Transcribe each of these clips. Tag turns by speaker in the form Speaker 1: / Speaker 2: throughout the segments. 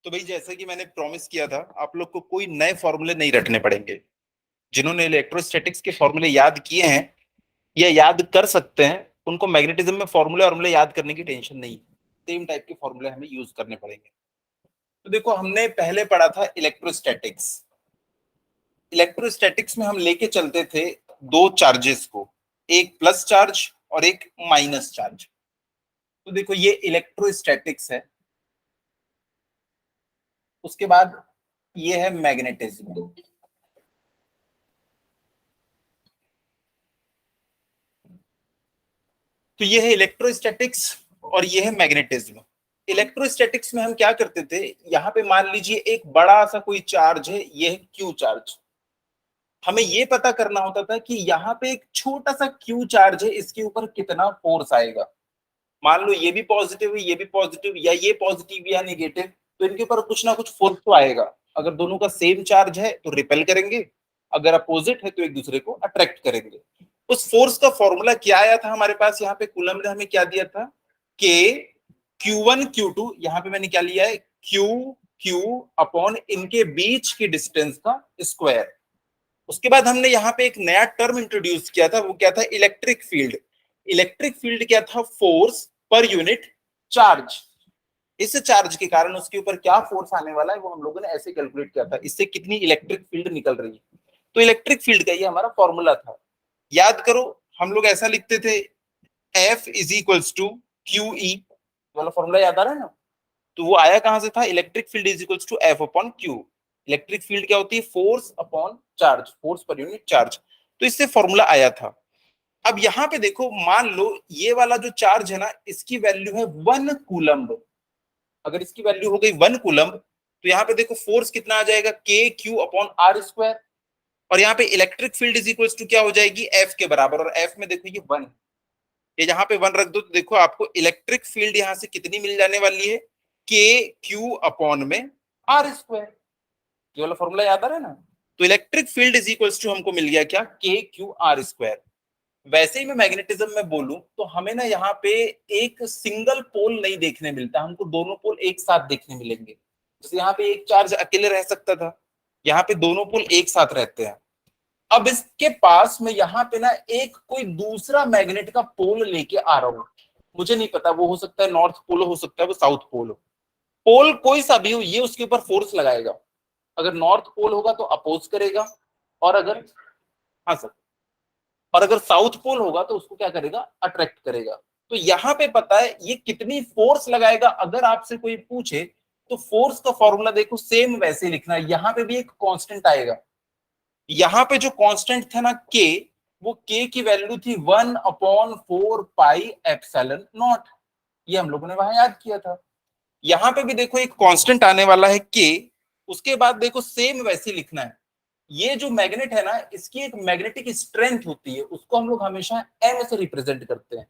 Speaker 1: तो भाई जैसा कि मैंने प्रॉमिस किया था, आप लोग को कोई नए फॉर्मूले नहीं रटने पड़ेंगे। जिन्होंने इलेक्ट्रोस्टैटिक्स के फॉर्मूले याद किए हैं या याद कर सकते हैं, उनको मैग्नेटिज्म में फॉर्मूले फॉर्मूले याद करने की टेंशन नहीं। सेम टाइप के फॉर्मूले हमें यूज करने पड़ेंगे। तो देखो, हमने पहले पढ़ा था इलेक्ट्रोस्टैटिक्स। इलेक्ट्रोस्टैटिक्स में हम लेके चलते थे दो चार्जेस को, एक प्लस चार्ज और एक माइनस चार्ज। तो देखो, ये इलेक्ट्रोस्टैटिक्स है। उसके बाद ये है मैग्नेटिज्म। तो ये है इलेक्ट्रोस्टैटिक्स और ये है मैग्नेटिज्म। इलेक्ट्रोस्टैटिक्स में हम क्या करते थे, यहाँ पे मान लीजिए एक बड़ा सा कोई चार्ज है, ये है क्यू चार्ज। हमें ये पता करना होता था कि यहाँ पे एक छोटा सा क्यू चार्ज है, इसके ऊपर कितना फोर्स आएगा। मान लो ये भी पॉजिटिव है, ये भी पॉजिटिव, या ये पॉजिटिव या नेगेटिव, तो इनके ऊपर कुछ ना कुछ फोर्स तो आएगा। अगर दोनों का सेम चार्ज है तो रिपेल करेंगे, अगर अपोजिट है तो एक दूसरे को अट्रैक्ट करेंगे। उस फोर्स का फॉर्मूला क्या आया था हमारे पास, यहाँ पे कूलम ने हमें क्या दिया था, के Q1 Q2, यहाँ पे मैंने क्या लिया है, क्यू क्यू अपॉन इनके बीच की डिस्टेंस का स्क्वायर। उसके बाद हमने यहाँ पे एक नया टर्म इंट्रोड्यूस किया था, वो क्या था, इलेक्ट्रिक फील्ड। इलेक्ट्रिक फील्ड क्या था, फोर्स पर यूनिट चार्ज। इस चार्ज के कारण उसके ऊपर क्या फोर्स आने वाला है वो हम लोगों ने ऐसे कैलकुलेट किया था, इससे कितनी इलेक्ट्रिक फील्ड निकल रही है। तो इलेक्ट्रिक फील्ड का ये हमारा फॉर्मूला था। याद करो, हम लोग ऐसा लिखते थे, F is equals to Q E वाला फॉर्मूला, याद आ रहा है ना। तो वो आया कहां से था, electric field is equals to F upon Q. Electric field क्या होती है, फोर्स अपॉन चार्ज, फोर्स पर यूनिट चार्ज। तो इससे फॉर्मूला आया था। अब यहाँ पे देखो, मान लो ये वाला जो चार्ज है ना, इसकी वैल्यू है 1 कूलम्ब। अगर इसकी वैल्यू हो गई 1 कूलम्ब, तो यहाँ पे देखो फोर्स कितना आ जाएगा, के क्यू अपॉन आर स्क्वायर। और यहाँ पे electric field is equals to क्या हो जाएगी, एफ के बराबर। और एफ में देखो ये 1, ये यहाँ पे 1 रख दो, तो देखो आपको इलेक्ट्रिक फील्ड यहाँ से कितनी मिल जाने वाली है, के क्यू अपॉन में आर स्क्वायर। ये वाला फॉर्मूला याद आ रहा है ना। तो electric field is equals to हमको मिल गया क्या, के क्यू आर स्क्वायर। वैसे ही मैं मैग्नेटिज्म में बोलूं तो हमें ना यहाँ पे एक सिंगल पोल नहीं देखने मिलता, हमको दोनों पोल एक साथ देखने मिलेंगे। जैसे यहाँ पे एक चार्ज अकेले रह सकता था, यहाँ पे दोनों पोल एक साथ रहते हैं। अब इसके पास में यहाँ पे ना एक कोई दूसरा मैग्नेट का पोल लेके आ रहा हूं। मुझे नहीं पता, वो हो सकता है नॉर्थ पोल, हो सकता है वो साउथ पोल हो। पोल कोई सा भी हो, ये उसके ऊपर फोर्स लगाएगा। अगर नॉर्थ पोल होगा तो अपोज करेगा, और अगर, हाँ सर, और अगर साउथ पोल होगा तो उसको क्या करेगा, अट्रैक्ट करेगा। तो यहाँ पे पता है ये कितनी फोर्स लगाएगा। अगर आपसे कोई पूछे तो फोर्स का फॉर्मूला देखो सेम वैसे लिखना है, यहाँ पे भी एक कांस्टेंट आएगा। यहाँ पे जो कांस्टेंट था ना के, वो के की वैल्यू थी 1/4 पाई एप्सिलॉन नॉट। ये हम लोगों ने वहां याद किया था। यहाँ पे भी देखो एक कांस्टेंट आने वाला है के। उसके बाद देखो सेम वैसे लिखना है। ये जो मैग्नेट है ना, इसकी एक मैग्नेटिक स्ट्रेंथ होती है, उसको हम लोग हमेशा एम से रिप्रेजेंट करते हैं।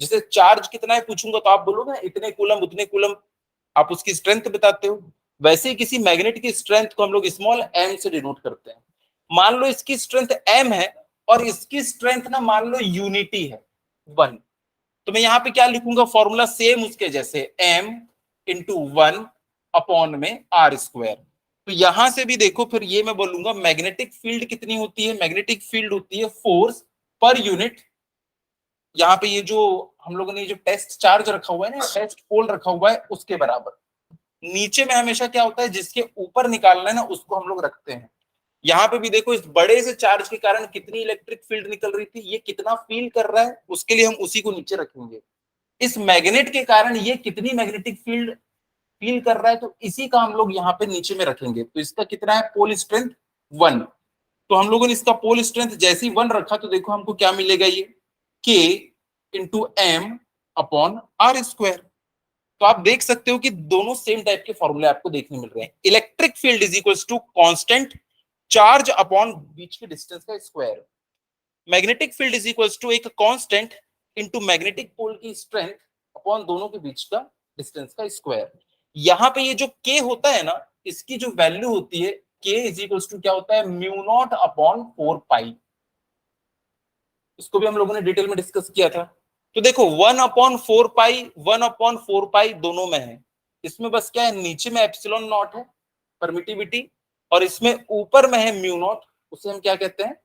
Speaker 1: जैसे चार्ज कितना है पूछूंगा तो आप बोलोगे ना इतने कूलम उतने कूलम, आप उसकी स्ट्रेंथ बताते हो। वैसे ही किसी मैग्नेट की स्ट्रेंथ को हम लोग स्मॉल एम से डिनोट करते हैं। मान लो इसकी स्ट्रेंथ एम है और इसकी स्ट्रेंथ ना मान लो यूनिटी है 1, तो मैं यहाँ पे क्या लिखूंगा, फॉर्मूला सेम उसके जैसे, एम इंटू 1 अपॉन में आर स्क्वायर। तो यहां से भी देखो, फिर ये मैं बोलूंगा मैग्नेटिक फील्ड कितनी होती है, मैग्नेटिक फील्ड होती है फोर्स पर यूनिट। यहाँ पे ये जो हम लोगों ने जो टेस्ट चार्ज रखा हुआ है ना, टेस्ट पोल रखा हुआ है, उसके बराबर। नीचे में हमेशा क्या होता है, जिसके ऊपर निकालना है ना उसको हम लोग रखते हैं। यहाँ पे भी देखो, इस बड़े से चार्ज के कारण कितनी इलेक्ट्रिक फील्ड निकल रही थी, ये कितना फील कर रहा है, उसके लिए हम उसी को नीचे रखेंगे। इस मैग्नेट के कारण ये कितनी मैग्नेटिक फील्ड फील कर रहा है, तो इसी का हम लोग यहाँ पे नीचे में रखेंगे। तो इसका कितना है, पोल स्ट्रेंथ 1। तो हम लोगों ने इसका पोल स्ट्रेंथ जैसे ही 1 रखा, तो देखो हमको क्या मिलेगा, ये K into M upon are square. तो आप देख सकते हो कि दोनों सेम टाइप के फॉर्मूले आपको देखने मिल रहे हैं। Electric field is equals to constant charge upon बीच के डिस्टेंस का square. Magnetic field is equals to एक कांस्टेंट इनटू मैग्नेटिक पोल की स्ट्रेंथ अपॉन दोनों के बीच का डिस्टेंस का स्क्वायर। यहाँ पे ये जो के होता है ना, इसकी जो वैल्यू होती है, के इज इक्वल्स टू क्या होता है, म्यू नॉट अपॉन 4 पाई। इसको भी हम लोगों ने डिटेल में डिस्कस किया था। तो देखो 1/4 पाई 1/4 पाई दोनों में है, इसमें बस क्या है, नीचे में एप्सिलॉन नॉट है परमिटिविटी, और इसमें ऊपर में है म्यू नॉट, उसे हम क्या कहते हैं,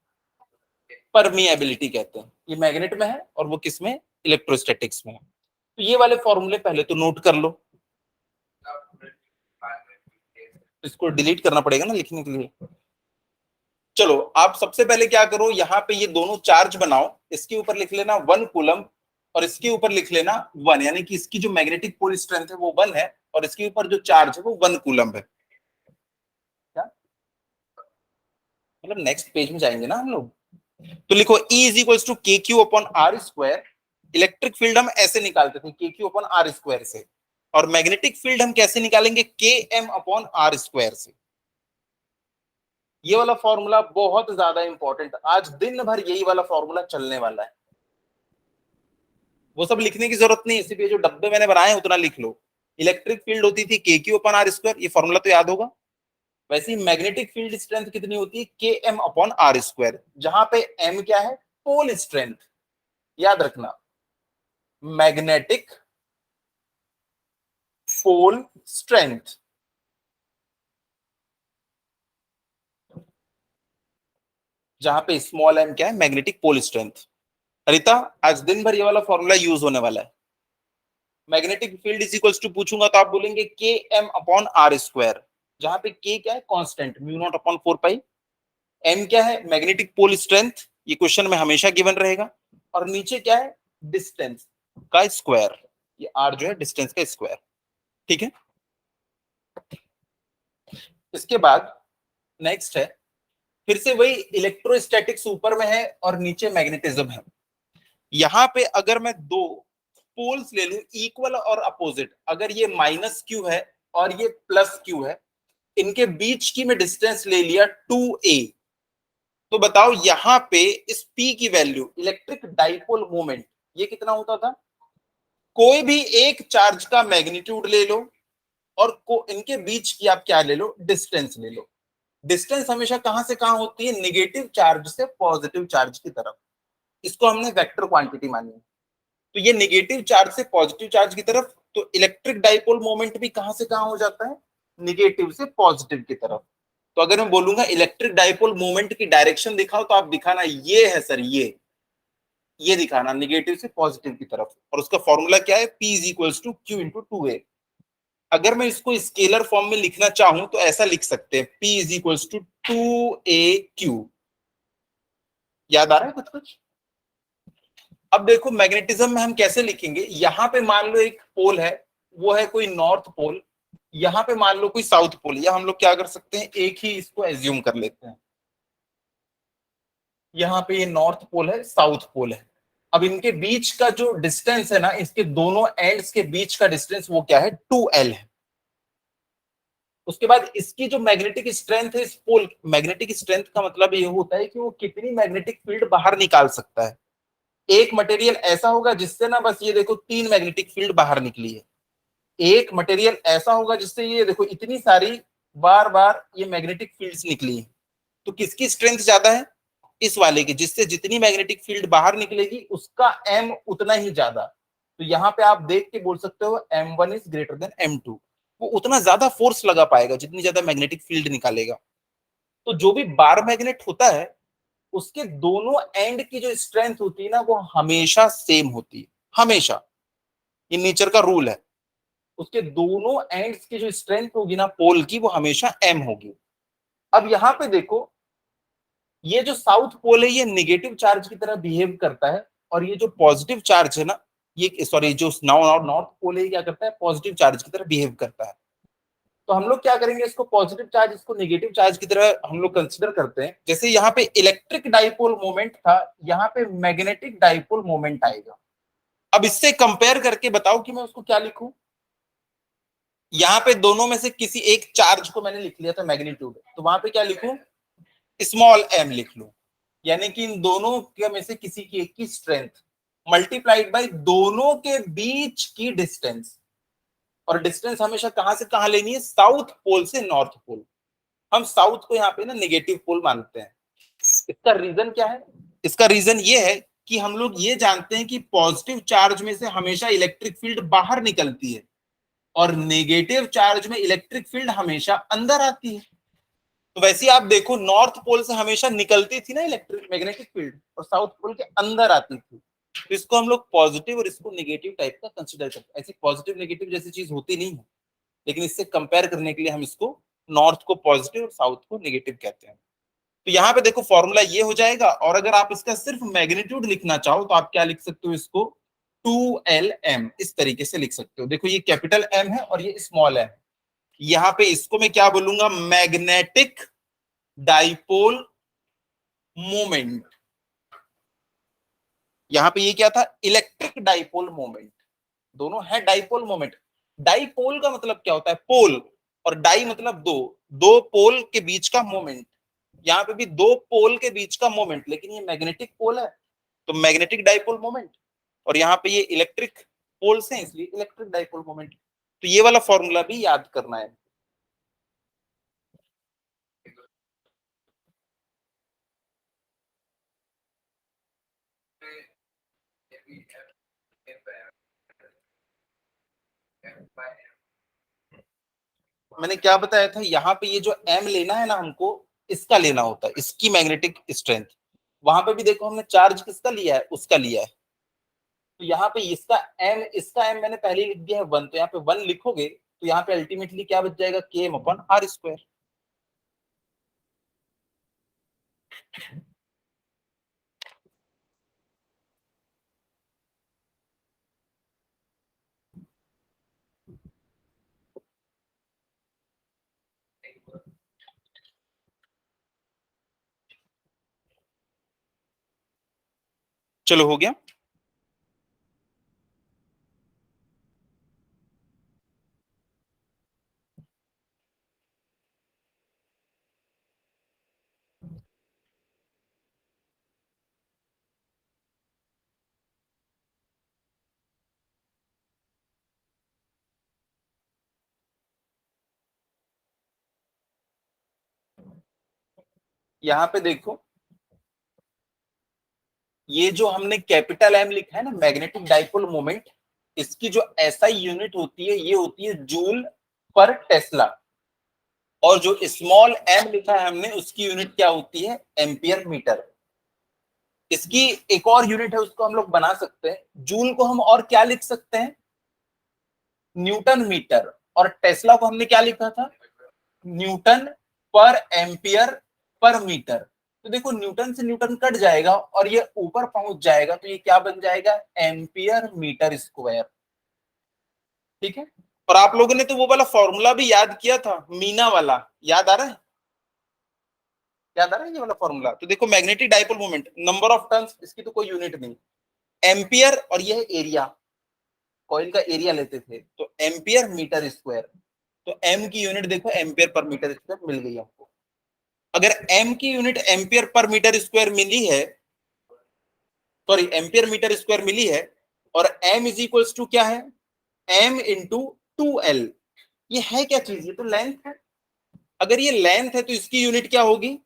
Speaker 1: परमिएबिलिटी कहते हैं। ये मैग्नेट में है और वो किस में, इलेक्ट्रोस्टैटिक्स में है। तो ये वाले फॉर्मूले पहले तो नोट कर लो, इसको डिलीट करना पड़ेगा ना लिखने के लिए। चलो आप सबसे पहले क्या करो, यहाँ पे ये दोनों चार्ज बनाओ, इसके ऊपर लिख लेना 1 कूलम और इसके ऊपर लिख लेना 1, यानी कि इसकी जो मैग्नेटिक पोल स्ट्रेंथ है वो 1 है और इसके ऊपर जो चार्ज है वो 1 कूलम है। क्या मतलब नेक्स्ट पेज में जाएंगे ना हम लोग, तो लिखो E is equals to K Q upon are square. Electric field हम ऐसे निकालते थे के क्यू अपॉन आर स्क्वायर से, और मैग्नेटिक फील्ड हम कैसे निकालेंगे, के एम अपॉन आर स्क्वायर से। ये वाला फॉर्मूला बहुत ज्यादा इंपॉर्टेंट, आज दिन भर यही वाला फॉर्मूला चलने वाला है। वो सब लिखने की जरूरत नहीं, सिर्फ ये जो डब्बे मैंने बनाए हैं उतना लिख लो। इलेक्ट्रिक फील्ड होती थी के क्यू अपॉन आर स्क्वायर, ये फॉर्मूला तो याद होगा। वैसे ही मैग्नेटिक फील्ड स्ट्रेंथ कितनी होती है, के एम अपॉन आर स्क्वायर, जहां पे एम क्या है, पोल स्ट्रेंथ। याद रखना, मैग्नेटिक पोल स्ट्रेंथ, जहां पे स्मॉल एम क्या है, मैग्नेटिक पोल स्ट्रेंथ। अरिता आज दिन भर ये वाला फॉर्मूला यूज होने वाला है। Magnetic field is equals to पूछूंगा तो आप बोलेंगे के एम अपॉन आर स्क्वायर, जहां पे के क्या है, कांस्टेंट म्यू नॉट अपॉन 4 पाई, एम क्या है, मैग्नेटिक पोल स्ट्रेंथ, ये क्वेश्चन में हमेशा गिवन रहेगा, और नीचे क्या है, डिस्टेंस का स्क्वायर, ये आर जो है डिस्टेंस का स्क्वायर। ठीक है, इसके बाद नेक्स्ट है, फिर से वही इलेक्ट्रोस्टैटिक्स ऊपर में है और नीचे मैग्नेटिज्म है। यहां पे अगर मैं दो पोल्स ले लूं इक्वल और अपोजिट, अगर ये माइनस क्यू है और ये प्लस क्यू है, इनके बीच की मैं डिस्टेंस ले लिया 2a, तो बताओ यहां पे इस p की वैल्यू, इलेक्ट्रिक डाइपोल मोमेंट, ये कितना होता था। कोई भी एक चार्ज का मैग्नीट्यूड ले लो और इनके बीच की आप क्या ले लो, डिस्टेंस ले लो। डिस्टेंस हमेशा कहां से कहां होती है, निगेटिव चार्ज से पॉजिटिव चार्ज की तरफ, इसको हमने वेक्टर क्वांटिटी मानी है। तो ये निगेटिव चार्ज से पॉजिटिव चार्ज की तरफ, तो इलेक्ट्रिक डाइपोल मोमेंट भी कहां से कहां हो जाता है, निगेटिव से पॉजिटिव की तरफ। तो अगर मैं बोलूंगा इलेक्ट्रिक डाइपोल मोमेंट की डायरेक्शन दिखाओ, तो आप दिखाना ये है सर, ये दिखाना निगेटिव से पॉजिटिव की तरफ, और उसका फॉर्मूला क्या है, P is equals to Q into 2a। अगर मैं इसको स्केलर फॉर्म में लिखना चाहूं तो ऐसा लिख सकते हैं, P is equals to 2a Q. याद आ रहा है कुछ कुछ। अब देखो मैग्नेटिज्म में हम कैसे लिखेंगे, यहां पे मान लो एक पोल है, वो है कोई नॉर्थ पोल, यहां पे मान लो कोई साउथ पोल, या हम लोग क्या कर सकते हैं, एक ही इसको एज्यूम कर लेते हैं। यहाँ पे ये नॉर्थ पोल है, साउथ पोल है। अब इनके बीच का जो डिस्टेंस है ना, इसके दोनों एंड्स के बीच का डिस्टेंस वो क्या है, 2l है। उसके बाद इसकी जो मैग्नेटिक स्ट्रेंथ है, इस पोल मैग्नेटिक स्ट्रेंथ का मतलब ये होता है कि वो कितनी मैग्नेटिक फील्ड बाहर निकाल सकता है। एक मटेरियल ऐसा होगा जिससे ना, बस ये देखो 3 मैग्नेटिक फील्ड बाहर निकली है, एक मटेरियल ऐसा होगा जिससे ये देखो इतनी सारी बार बार ये मैग्नेटिक फील्ड्स निकली है। तो किसकी स्ट्रेंथ ज्यादा है, इस वाले की, जिससे जितनी मैग्नेटिक फील्ड बाहर निकलेगी उसका m उतना ही ज्यादा। तो यहाँ पे आप देख के बोल सकते हो m1 is greater than m2, वो उतना ज्यादा फोर्स लगा पाएगा जितनी ज्यादा मैग्नेटिक फील्ड निकालेगा। तो जो भी बार मैग्नेट होता है उसके दोनों एंड की जो स्ट्रेंथ होती है ना, वो हमेशा सेम होती है, हमेशा, ये नेचर का रूल है। उसके दोनों एंड्स की जो स्ट्रेंथ होगी ना पोल की, वो हमेशा m होगी। अब यहाँ पे देखो, ये जो साउथ पोल है ये नेगेटिव चार्ज की तरह बिहेव करता है, और ये जो पॉजिटिव चार्ज है ना, ये सॉरी जो नॉर्थ पोल है क्या करता है, पॉजिटिव चार्ज की तरह बिहेव करता है। तो हम लोग क्या करेंगे, इसको पॉजिटिव चार्ज, इसको नेगेटिव चार्ज की तरह हम लोग कंसिडर करते हैं। जैसे यहाँ पे इलेक्ट्रिक डाइपोल मोमेंट था, यहाँ पे मैग्नेटिक डाइपोल मोमेंट आएगा। अब इससे कंपेयर करके बताओ कि मैं उसको क्या लिखूं। यहाँ पे दोनों में से किसी एक चार्ज को मैंने लिख लिया था मैग्नीट्यूड, तो वहां पे क्या लिखूं, स्मॉल m लिख लूं, यानी कि इन दोनों के में से किसी की एक की स्ट्रेंथ मल्टीप्लाइड बाय दोनों के बीच की डिस्टेंस। और डिस्टेंस हमेशा कहां से कहां लेनी है, साउथ पोल से नॉर्थ पोल। हम साउथ को यहाँ पे ना नेगेटिव पोल मानते हैं। इसका रीजन क्या है, इसका रीजन ये है कि हम लोग ये जानते हैं कि पॉजिटिव चार्ज में से हमेशा इलेक्ट्रिक फील्ड बाहर निकलती है, और नेगेटिव चार्ज में इलेक्ट्रिक फील्ड हमेशा अंदर आती है। तो वैसे ही आप देखो नॉर्थ पोल से हमेशा निकलती थी ना इलेक्ट्रिक मैग्नेटिक फील्ड, और साउथ पोल के अंदर आती थी। तो इसको हम लोग पॉजिटिव और इसको नेगेटिव टाइप का कंसिडर करते हैं। ऐसी पॉजिटिव नेगेटिव जैसी चीज होती नहीं है, लेकिन इससे कंपेयर करने के लिए हम इसको नॉर्थ को पॉजिटिव और साउथ को नेगेटिव कहते हैं। तो यहाँ पे देखो फॉर्मूला ये हो जाएगा, और अगर आप इसका सिर्फ मैग्नीट्यूड लिखना चाहो तो आप क्या लिख सकते हो, इसको 2Lm इस तरीके से लिख सकते हो। देखो ये कैपिटल एम है और ये स्मॉल एम। यहाँ पे इसको मैं क्या बोलूंगा, मैग्नेटिक डाइपोल मोमेंट। यहाँ पे ये क्या था, इलेक्ट्रिक डाइपोल मोमेंट। दोनों है डाइपोल मोमेंट। डाइपोल का मतलब क्या होता है, पोल, और डाई मतलब दो, दो पोल के बीच का मोमेंट। यहाँ पे भी दो पोल के बीच का मोमेंट, लेकिन ये मैग्नेटिक पोल है तो मैग्नेटिक डाइपोल मोमेंट, और यहाँ पे ये इलेक्ट्रिक पोल्स हैं इसलिए इलेक्ट्रिक डाइपोल मोमेंट। तो ये वाला फॉर्मूला भी याद करना है। मैंने क्या बताया था, यहाँ पे ये जो एम लेना है ना हमको, इसका लेना होता है, इसकी मैग्नेटिक स्ट्रेंथ। वहां पे भी देखो हमने चार्ज किसका लिया है, उसका लिया है। तो यहाँ पे इसका एम मैंने पहले ही लिख दिया है 1, तो यहाँ पे 1 लिखोगे तो यहाँ पे अल्टीमेटली क्या बच जाएगा, Km/r²। चलो हो गया। यहाँ पे देखो ये जो हमने कैपिटल एम लिखा है ना, मैग्नेटिक डाइपोल मोमेंट, इसकी जो एसआई यूनिट होती है ये होती है जूल पर टेस्ला, और जो स्मॉल एम लिखा है हमने उसकी यूनिट क्या होती है, एम्पियर मीटर। इसकी एक और यूनिट है, उसको हम लोग बना सकते हैं, जूल को हम और क्या लिख सकते हैं, न्यूटन मीटर, और टेस्ला को हमने क्या लिखा था, न्यूटन पर एम्पियर पर मीटर। तो देखो न्यूटन से न्यूटन कट जाएगा और ये ऊपर पहुंच जाएगा, तो ये क्या बन जाएगा, एम्पियर मीटर स्क्वायर। ठीक है। और आप लोगों ने तो वो वाला फॉर्मूला भी याद किया था, मीना वाला, याद आ रहा है, याद आ रहा है ये वाला फॉर्मूला। तो देखो magnetic dipole moment, number of turns, इसकी तो कोई यूनिट नहीं, एम्पियर, और ये है एरिया, कॉइल का एरिया लेते थे, तो एम्पियर मीटर स्क्वायर। तो एम की यूनिट देखो एम्पियर पर मीटर स्क्वायर मिल गई आपको। अगर एम की unit ampere per metre square मिली है, सॉरी एम्पियर मीटर स्क्वायर मिली है, और एम इज इक्वल्स टू क्या है, एम इंटू 2L। ये है क्या चीज, ये तो लेंथ है। अगर ये लेंथ है तो इसकी यूनिट क्या होगी,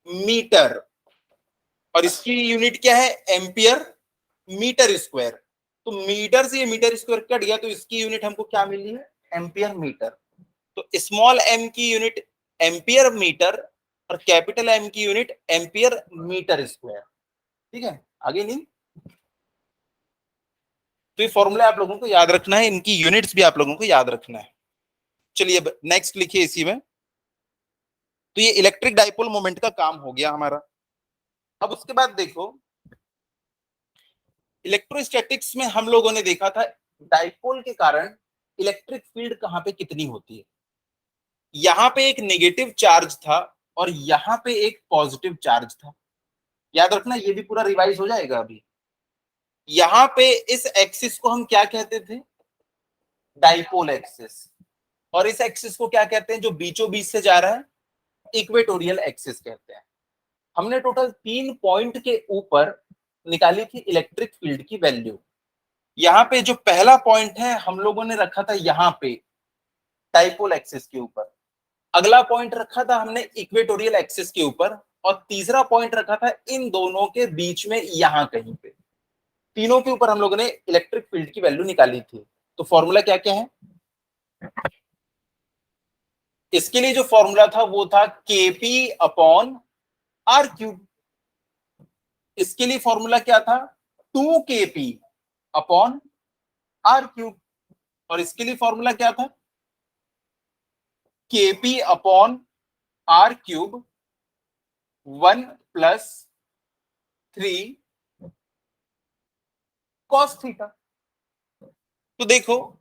Speaker 1: मीटर, और इसकी यूनिट क्या है, एम्पियर मीटर स्क्वायर। तो मीटर से ये मीटर स्क्वायर कट गया, तो इसकी यूनिट हमको क्या मिली है, एम्पियर मीटर। तो स्मॉल एम की यूनिट एम्पियर मीटर, और कैपिटल एम की यूनिट एम्पियर मीटर स्क्वायर। ठीक है, आगे नहीं। तो ये फॉर्मूला आप लोगों को याद रखना है, इनकी यूनिट्स भी आप लोगों को याद रखना है। चलिए अब नेक्स्ट लिखिए इसी में। तो ये इलेक्ट्रिक डाइपोल मोमेंट का काम हो गया हमारा। अब उसके बाद देखो इलेक्ट्रोस्टैटिक्स में हम लोगों ने देखा था डाइपोल के कारण इलेक्ट्रिक फील्ड कहां पे कितनी होती है। यहाँ पे एक नेगेटिव चार्ज था और यहाँ पे एक पॉजिटिव चार्ज था। याद रखना, ये भी पूरा रिवाइज हो जाएगा अभी। यहाँ पे इस एक्सिस को हम क्या कहते थे, डाइपोल एक्सिस, और इस एक्सिस को क्या कहते हैं, जो बीचों बीच से जा रहा है, इक्वेटोरियल एक्सिस कहते हैं। हमने टोटल 3 पॉइंट के ऊपर निकाली थी इलेक्ट्रिक फील्ड की वैल्यू। यहाँ पे जो पहला पॉइंट है हम लोगों ने रखा था यहाँ पे डाइपोल एक्सिस के ऊपर, अगला पॉइंट रखा था हमने इक्वेटोरियल एक्सिस के ऊपर, और तीसरा पॉइंट रखा था इन दोनों के बीच में यहाँ कहीं पे। तीनों के ऊपर हम लोगों ने इलेक्ट्रिक फील्ड की वैल्यू निकाली थी। तो फॉर्मूला क्या क्या है, इसके लिए जो फॉर्मूला था वो था केपी अपॉन आर क्यूब। इसके लिए फॉर्मूला क्या था, 2 kp अपॉन आर क्यूब। और इसके लिए फॉर्मूला क्या था, K P upon R cube 1+3 cos theta. तो देखो,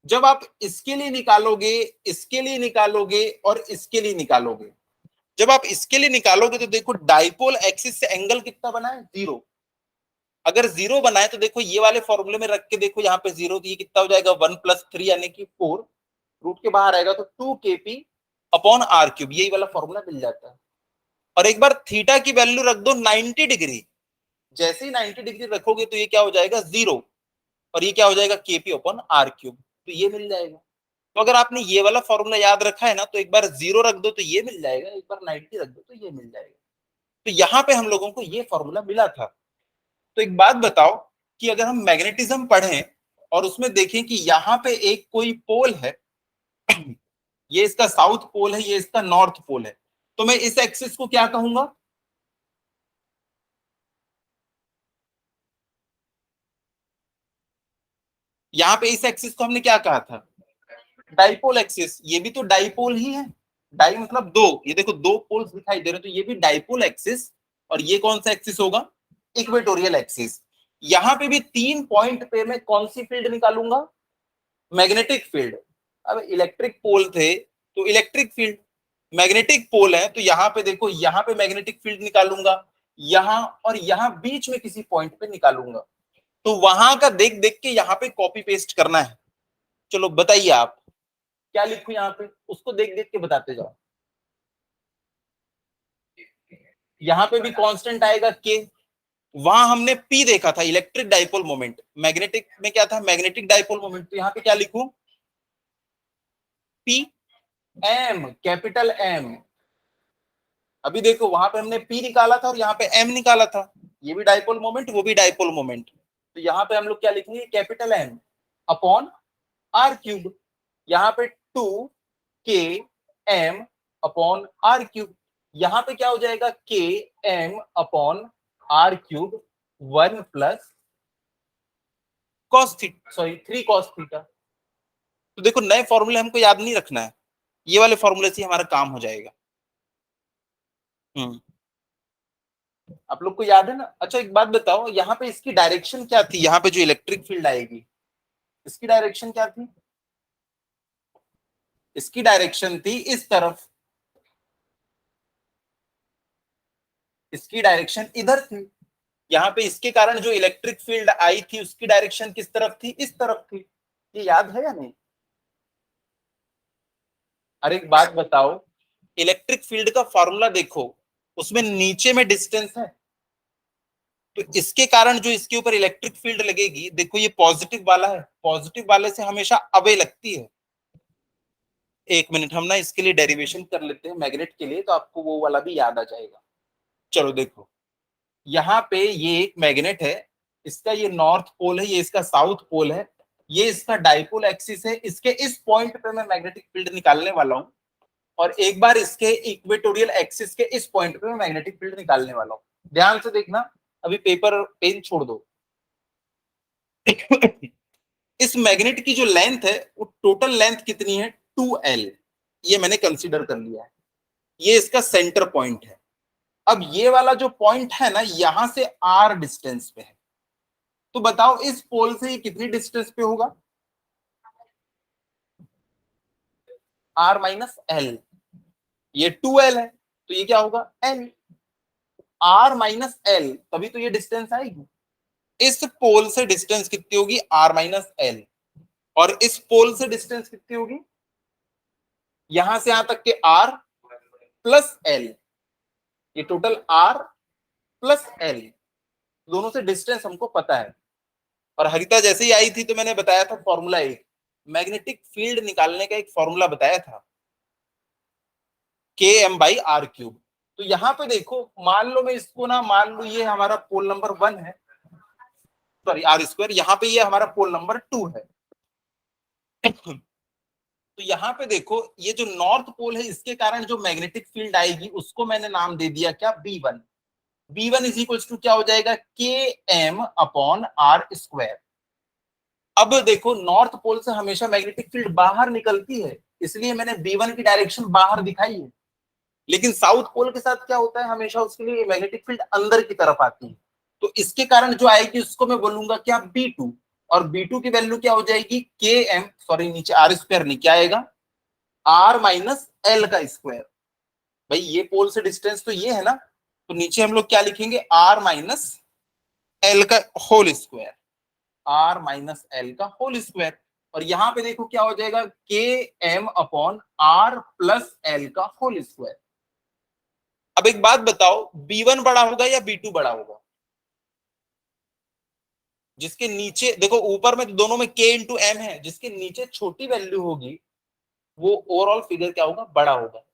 Speaker 1: जब आप इसके लिए निकालोगे, इसके लिए निकालोगे और इसके लिए निकालोगे, जब आप इसके लिए निकालोगे तो देखो डाइपोल एक्सिस से एंगल कितना बना है, 0। अगर 0 बनाए तो देखो ये वाले फॉर्मूले में रख के देखो, यहाँ पे 0 तो ये कितना हो जाएगा, 1+3 यानी कि 4, रूट के बाहर आएगा तो 2 kp अपॉन आर क्यूब, यही वाला फॉर्मूला मिल जाता है। और एक बार थीटा की वैल्यू रख दो 90 डिग्री, जैसे ही 90 डिग्री रखोगे तो ये क्या हो जाएगा, 0, और ये क्या हो जाएगा, केपी अपॉन आर क्यूब, तो ये मिल जाएगा। तो अगर आपने ये वाला फॉर्मूला याद रखा है ना, तो एक बार 0 रख दो तो ये मिल जाएगा, एक बार 90 रख दो तो ये मिल जाएगा। तो यहाँ पे हम लोगों को ये फॉर्मूला मिला था। तो एक बात बताओ कि अगर हम मैग्नेटिज्म पढ़ें और उसमें देखें कि यहाँ पे एक कोई पोल है, ये इसका साउथ पोल है, ये इसका नॉर्थ पोल है, तो मैं इस एक्सिस को क्या कहूंगा, यहाँ पे इस एक्सिस को हमने क्या कहा था, डाइपोल एक्सिस। ये भी तो डाइपोल ही है, डाई मतलब दो, ये देखो दो पोल्स दिखाई दे रहे हैं, तो ये भी डाइपोल एक्सिस। और ये कौन सा एक्सिस होगा, इक्वेटोरियल एक्सिस। यहाँ पे भी 3 पॉइंट पे मैं कौन सी फील्ड निकालूंगा, मैग्नेटिक फील्ड। अब इलेक्ट्रिक पोल थे तो इलेक्ट्रिक फील्ड, मैग्नेटिक पोल है तो यहाँ पे देखो, यहाँ पे मैग्नेटिक फील्ड निकालूंगा, यहाँ और यहाँ बीच में किसी पॉइंट पे निकालूंगा। तो वहां का देख देख के यहाँ पे कॉपी पेस्ट करना है। चलो बताइए आप क्या लिखूं यहाँ पे, उसको देख देख के बताते जाओ। यहाँ पे भी कांस्टेंट आएगा के, वहां हमने पी देखा था, इलेक्ट्रिक डाइपोल मोमेंट, मैग्नेटिक में क्या था, मैग्नेटिक डाइपोल मोमेंट, तो यहाँ पे क्या लिखूं, पी एम, कैपिटल एम। अभी देखो वहां पे हमने पी निकाला था और यहाँ पे एम निकाला था, ये भी डाइपोल मोमेंट, वो भी डाइपोल मोमेंट। तो यहाँ पे हम लोग क्या लिखेंगे, capital M upon R cube. यहाँ पे 2 km अपॉन आर क्यूब, यहाँ पे क्या हो जाएगा, km upon R cube 1+cos theta, sorry 3 cos theta. तो देखो नए फॉर्मूले हमको याद नहीं रखना है, ये वाले फॉर्मूले से हमारा काम हो जाएगा। आप लोग को याद है ना। अच्छा एक बात बताओ, यहाँ पे इसकी डायरेक्शन क्या थी, यहाँ पे जो इलेक्ट्रिक फील्ड आएगी इसकी डायरेक्शन क्या थी, इसकी डायरेक्शन थी इस तरफ, इसकी डायरेक्शन इधर थी। यहाँ पे इसके कारण जो इलेक्ट्रिक फील्ड आई थी उसकी डायरेक्शन किस तरफ थी, इस तरफ थी। ये याद है या नहीं। अरे एक बात बताओ, इलेक्ट्रिक फील्ड का फॉर्मूला देखो, उसमें नीचे में डिस्टेंस है, तो इसके कारण जो इसके ऊपर इलेक्ट्रिक फील्ड लगेगी, देखो ये पॉजिटिव वाला है, पॉजिटिव वाले से हमेशा अवे लगती है। एक मिनट, हम ना इसके लिए डेरिवेशन कर लेते हैं मैग्नेट के लिए, तो आपको वो वाला भी याद आ जाएगा। चलो देखो, यहाँ पे ये एक मैग्नेट है, इसका ये नॉर्थ पोल है, ये इसका साउथ पोल है, ये इसका डाइपोल एक्सिस है, इसके इस पॉइंट पे मैं मैग्नेटिक फील्ड निकालने वाला हूँ, और एक बार इसके इक्वेटोरियल एक्सिस के इस पॉइंट पे मैं मैग्नेटिक फील्ड निकालने वाला हूँ। ध्यान से देखना, अभी पेपर पेन छोड़ दो। इस मैग्नेट की जो लेंथ है वो टोटल लेंथ कितनी है, 2L, ये मैंने कंसीडर कर लिया है, ये इसका सेंटर पॉइंट है। अब ये वाला जो पॉइंट है ना, यहां से R डिस्टेंस पे है, तो बताओ इस पोल से ये कितनी डिस्टेंस पे होगा, R-L, ये 2L है, तो ये क्या होगा, L, R-L, तभी तो ये डिस्टेंस आएगी। इस पोल से डिस्टेंस कितनी होगी, R-L, और इस पोल से डिस्टेंस कितनी होगी, यहां से यहां तक के R+L, ये टोटल R+L, दोनों से डिस्टेंस हमको पता है। और हरिता जैसे ही आई थी तो मैंने बताया था फॉर्मूला, एक मैग्नेटिक फील्ड निकालने का एक फॉर्मूला बताया था, km/r³। तो यहाँ पे देखो, मान लो मैं इसको ना, मान लो ये हमारा पोल नंबर 1 है, सॉरी R², यहाँ पे ये हमारा पोल नंबर 2 है। तो यहाँ पे देखो ये जो नॉर्थ पोल है इसके कारण जो मैग्नेटिक फील्ड आएगी उसको मैंने नाम दे दिया क्या, B1। B1 is equal to क्या हो जाएगा, Km/r²। अब देखो नॉर्थ पोल से हमेशा मैग्नेटिक फील्ड बाहर निकलती है, इसलिए मैंने B1 की डायरेक्शन बाहर दिखाई है। लेकिन साउथ पोल के साथ क्या होता है, हमेशा उसके लिए मैग्नेटिक फील्ड अंदर की तरफ आती है। तो इसके कारण जो आएगी उसको मैं बोलूंगा क्या, B2। और B2 की वैल्यू क्या हो जाएगी, सॉरी नीचे r² नहीं, क्या आएगा, r-l²। भाई ये पोल से डिस्टेंस तो ये है ना, तो नीचे हम लोग क्या लिखेंगे, r-l²। r-l²। और यहां पे देखो क्या हो जाएगा, Km/r+l²। अब एक बात बताओ, B1 बड़ा होगा या B2 बड़ा होगा, जिसके नीचे देखो ऊपर में दोनों में K×M है, जिसके नीचे छोटी वैल्यू होगी वो ओवरऑल फिगर क्या होगा, बड़ा होगा।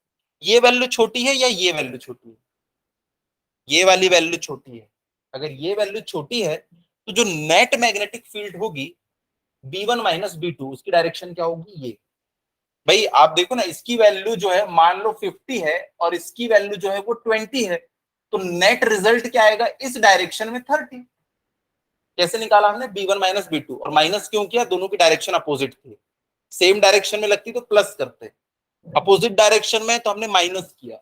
Speaker 1: ये वैल्यू छोटी है या ये वैल्यू छोटी है, ये वाली वैल्यू छोटी है। अगर ये वैल्यू छोटी है तो जो नेट मैग्नेटिक फील्ड होगी B1 - B2 उसकी डायरेक्शन क्या होगी, ये। भाई आप देखो ना, इसकी वैल्यू जो है मान लो 50 है और इसकी वैल्यू जो है वो 20 है, तो नेट रिजल्ट क्या आएगा, इस डायरेक्शन में 30। कैसे निकाला हमने, B1 - B2, और माइनस क्यों किया, दोनों की डायरेक्शन अपोजिट थी। सेम डायरेक्शन में लगती तो प्लस करते, अपोजिट डायरेक्शन में तो हमने माइनस किया।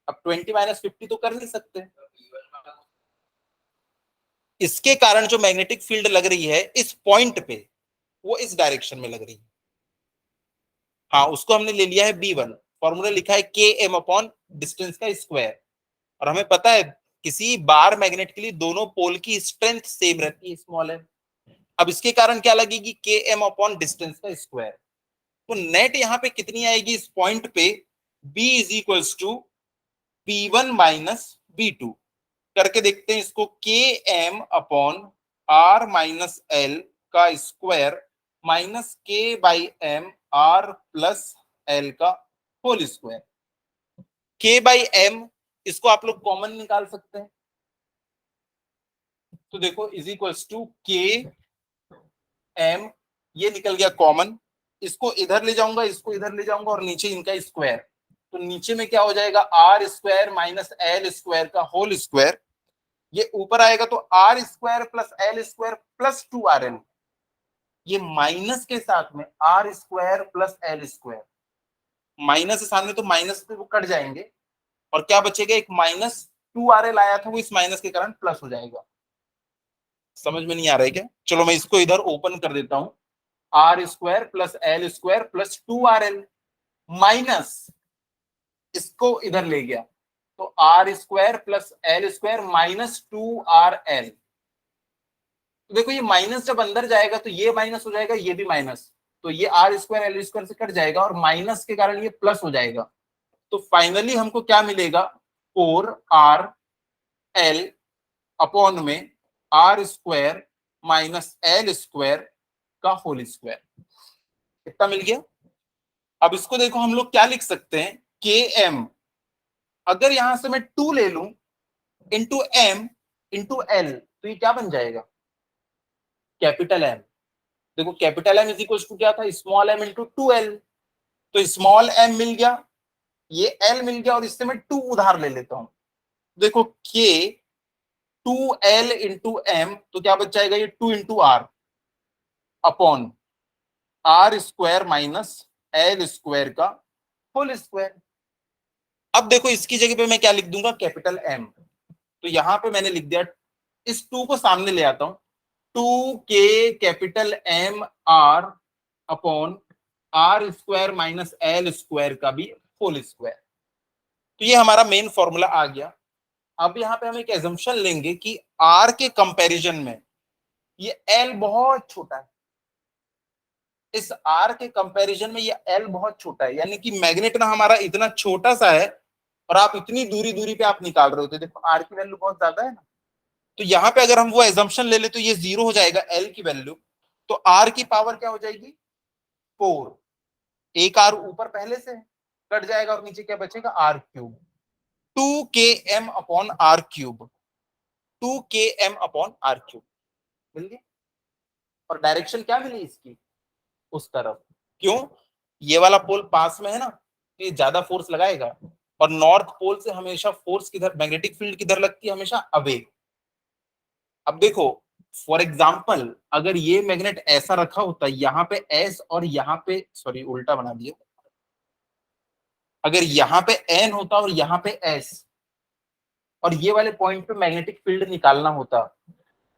Speaker 1: अब 20 - 50 तो कर नहीं सकते। इसके कारण जो मैग्नेटिक फील्ड लग रही है इस पॉइंट पे, वो इस डायरेक्शन में लग रही है। हाँ उसको हमने ले लिया है B1। फॉर्मूला लिखा है Km/डिस्टेंस का स्क्वायर। और हमें पता है किसी बार मैग्नेट के लिए दोनों पोल की स्ट्रेंथ सेम रहती है, स्मॉल है। अब इसके कारण क्या लगेगी, Km/डिस्टेंस का स्क्वायर। तो नेट यहाँ पे कितनी आएगी इस पॉइंट पे, B is equals to B1 - B2। करके देखते हैं इसको, Km/r-l का स्क्वायर माइनस K/m/r+l का होल स्क्वायर। K/m इसको आप लोग कॉमन निकाल सकते हैं, तो देखो इज इक्वल्स टू Km, ये निकल गया कॉमन। इसको इधर ले जाऊंगा, इसको इधर ले जाऊंगा और नीचे इनका स्क्वायर, तो नीचे में क्या हो जाएगा, r² - l² का होल स्क्वायर। ये ऊपर आएगा तो r² + l² + 2rl। ये माइनस के साथ में r² + l², माइनस के सामने तो माइनस पे वो कट जाएंगे और क्या बचेगा, एक -2rl आया था, वो इस माइनस के कारण प्लस हो जाएगा। समझ में नहीं आ रहा है क्या, चलो मैं इसको इधर ओपन कर देता हूं, r² + l² + 2rl माइनस इसको इधर ले गया, तो r² + l² -2rl। तो देखो ये माइनस जब अंदर जाएगा तो ये माइनस हो जाएगा, ये भी माइनस, तो ये r²l² से कट जाएगा और माइनस के कारण ये प्लस हो जाएगा। तो फाइनली हमको क्या मिलेगा, 4rl अपॉन में r² - l² का होल स्क्वायर। कितना मिल गया। अब इसको देखो हम लोग क्या लिख सकते हैं, Km, अगर यहां से मैं 2 ले लूं इंटू m इंटू l, तो ये क्या बन जाएगा, कैपिटल M। देखो capital M is equal to क्या था, स्मॉल m इंटू 2l। तो स्मॉल m मिल गया, ये l मिल गया, और इससे मैं 2 उधार ले लेता हूं। देखो K 2l इंटू m, तो क्या बच जाएगा, ये 2 into r upon r² - l² का होल स्क्वायर। अब देखो इसकी जगह पे मैं क्या लिख दूंगा, कैपिटल M। तो यहां पे मैंने लिख दिया, इस 2 को सामने ले आता हूं, 2k capital M r upon r² - l² का भी होल स्क्वायर। तो ये हमारा मेन फॉर्मूला आ गया। अब यहाँ पे हम एक एजम्पशन लेंगे कि r के कंपैरिजन में ये l बहुत छोटा है, इस r के कंपैरिजन में ये l बहुत छोटा है, यानी कि मैग्नेट ना हमारा इतना छोटा सा है और आप इतनी दूरी दूरी पे आप निकाल रहे होते, देखो r की वैल्यू बहुत ज्यादा है ना। तो यहाँ पे अगर हम वो एजम्पशन ले ले तो ये 0 हो जाएगा l की वैल्यू, तो r की पावर क्या हो जाएगी, 4। एक r ऊपर पहले से कट जाएगा और नीचे क्या बचेगा, r³। 2km/r³, 2km/r³ मिल गया। और डायरेक्शन क्या मिली इसकी, उस तरफ। क्यों? ये वाला पोल पास में है ना, तो ये ज्यादा फोर्स लगाएगा, और नॉर्थ पोल से हमेशा फोर्स किधर, मैग्नेटिक फील्ड किधर लगती है, हमेशा अवे। अब देखो, फॉर एग्जाम्पल अगर ये मैग्नेट ऐसा रखा होता, यहाँ पे एस और यहाँ पे, सॉरी उल्टा बना दिया, अगर यहाँ पे एन होता और यहाँ पे एस, और ये वाले पॉइंट पे मैग्नेटिक फील्ड निकालना होता,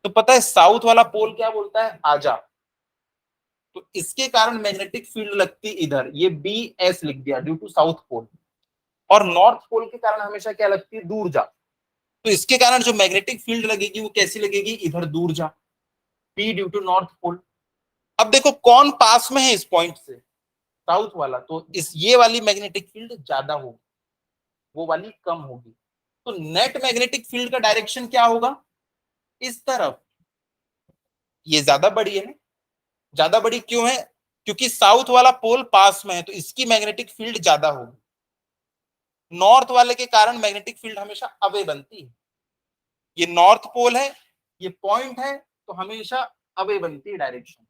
Speaker 1: तो पता है साउथ वाला पोल क्या बोलता है, आजा। तो इसके कारण मैग्नेटिक फील्ड लगती इधर, ये बी एस लिख दिया ड्यू टू साउथ पोल, और नॉर्थ पोल के कारण हमेशा क्या लगती है, दूर जा। तो इसके कारण जो मैग्नेटिक फील्ड लगेगी वो कैसी लगेगी, इधर दूर जा, P due to north pole. अब देखो कौन पास में है इस पॉइंट से, साउथ वाला, तो इस ये वाली मैग्नेटिक फील्ड ज्यादा होगी, वो वाली कम होगी। तो नेट मैग्नेटिक फील्ड का डायरेक्शन क्या होगा, इस तरफ। ये ज्यादा बड़ी है ना, ज्यादा बड़ी क्यों है, क्योंकि साउथ वाला पोल पास में है, तो इसकी मैग्नेटिक फील्ड ज्यादा होगी। नॉर्थ वाले के कारण मैग्नेटिक फील्ड हमेशा अवे बनती है, ये नॉर्थ पोल है, ये पॉइंट है, तो हमेशा अवे बनती है डायरेक्शन।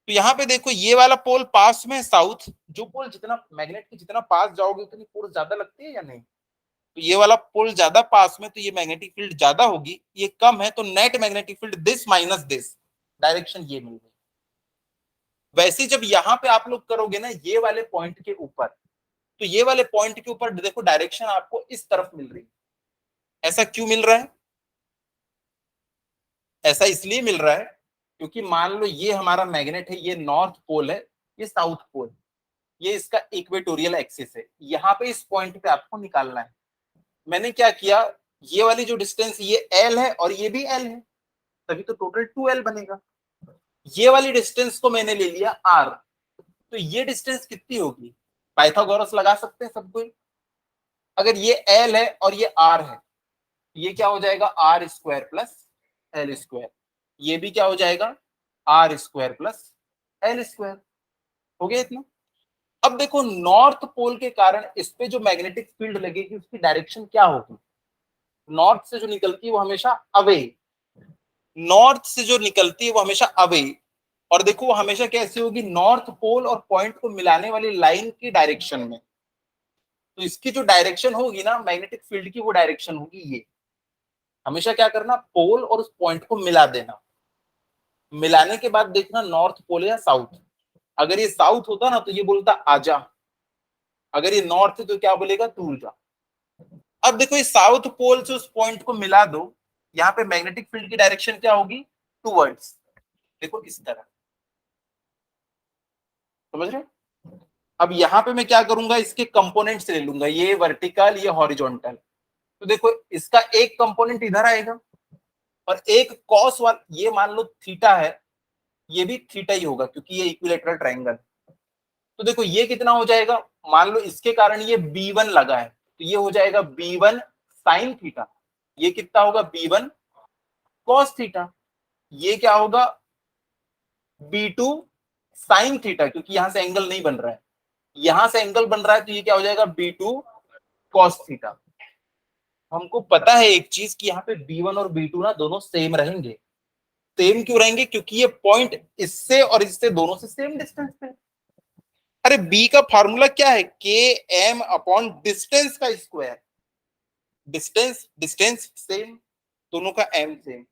Speaker 1: तो यहाँ पे देखो ये वाला पोल पास में साउथ, जो पोल जितना मैग्नेट के जितना पास जाओगे उतनी फोर्स ज्यादा लगती है या नहीं, तो ये वाला पोल ज्यादा पास में, तो ये मैग्नेटिक फील्ड ज्यादा होगी, ये कम है, तो net magnetic field this minus this, direction ये मिल गई। वैसे जब यहाँ पे आप लोग करोगे ना ये वाले पॉइंट के ऊपर, तो ये वाले पॉइंट के ऊपर देखो डायरेक्शन आपको इस तरफ मिल रही है। ऐसा क्यों मिल रहा है, ऐसा इसलिए मिल रहा है क्योंकि मान लो ये हमारा मैग्नेट है, ये नॉर्थ पोल है, ये साउथ पोल, ये इसका इक्वेटोरियल एक्सिस है, यहाँ पे इस पॉइंट पे आपको निकालना है। मैंने क्या किया, ये वाली जो डिस्टेंस ये एल है और ये भी एल है, तभी तो टोटल 2l बनेगा। ये वाली डिस्टेंस को मैंने ले लिया आर, तो ये डिस्टेंस कितनी होगी, पाइथागोरस लगा सकते हैं सब कोई। अगर ये एल है और ये आर है, ये क्या हो जाएगा, R square plus L square, ये भी क्या हो जाएगा, R square plus L square. हो गया इतना। अब देखो नॉर्थ पोल के कारण इस पे जो मैग्नेटिक फील्ड लगेगी उसकी डायरेक्शन क्या होगी, नॉर्थ से जो निकलती है वो हमेशा अवे, नॉर्थ से जो निकलती है वो हमेशा अवे। और देखो वो हमेशा कैसी होगी, नॉर्थ पोल और पॉइंट को मिलाने वाली लाइन की डायरेक्शन में। तो इसकी जो डायरेक्शन होगी ना मैग्नेटिक फील्ड की, वो डायरेक्शन होगी ये। हमेशा क्या करना, पोल और उस पॉइंट को मिला देना, मिलाने के बाद देखना नॉर्थ पोल या साउथ। अगर ये साउथ होता ना तो ये बोलता आजा, अगर ये नॉर्थ है तो क्या बोलेगा, दूर जा। अब देखो ये साउथ पोल से उस पॉइंट को मिला दो, यहाँ पे मैग्नेटिक फील्ड की डायरेक्शन क्या होगी, टूवर्ड्स, देखो इस तरह, समझ रहे। अब यहाँ पे मैं क्या करूंगा, इसके कंपोनेंट्स ले लूंगा, ये वर्टिकल ये हॉरिजॉन्टल। तो देखो इसका एक कंपोनेंट इधर आएगा और एक कॉस वाला, ये मान लो थीटा है, ये भी थीटा ही होगा क्योंकि ये इक्विलेटरल ट्रायंगल। तो देखो ये कितना हो जाएगा, मान लो इसके कारण ये B1 लगा है, तो ये हो जाएगा B1 साइन थीटा, ये कितना होगा B1 कॉस थीटा, ये क्या होगा B2 साइन थीटा, क्योंकि यहां से एंगल नहीं बन रहा है, यहां से एंगल बन रहा है, तो ये क्या हो जाएगा B2 कॉस थीटा। हमको पता है एक चीज कि यहाँ पे B1 और B2 ना दोनों सेम रहेंगे। सेम क्यों रहेंगे, क्योंकि ये पॉइंट इससे और इससे दोनों से सेम डिस्टेंस पे। अरे बी का फॉर्मूला क्या है, के एम अपॉन डिस्टेंस का स्क्वायर, डिस्टेंस डिस्टेंस सेम, दोनों का एम सेम।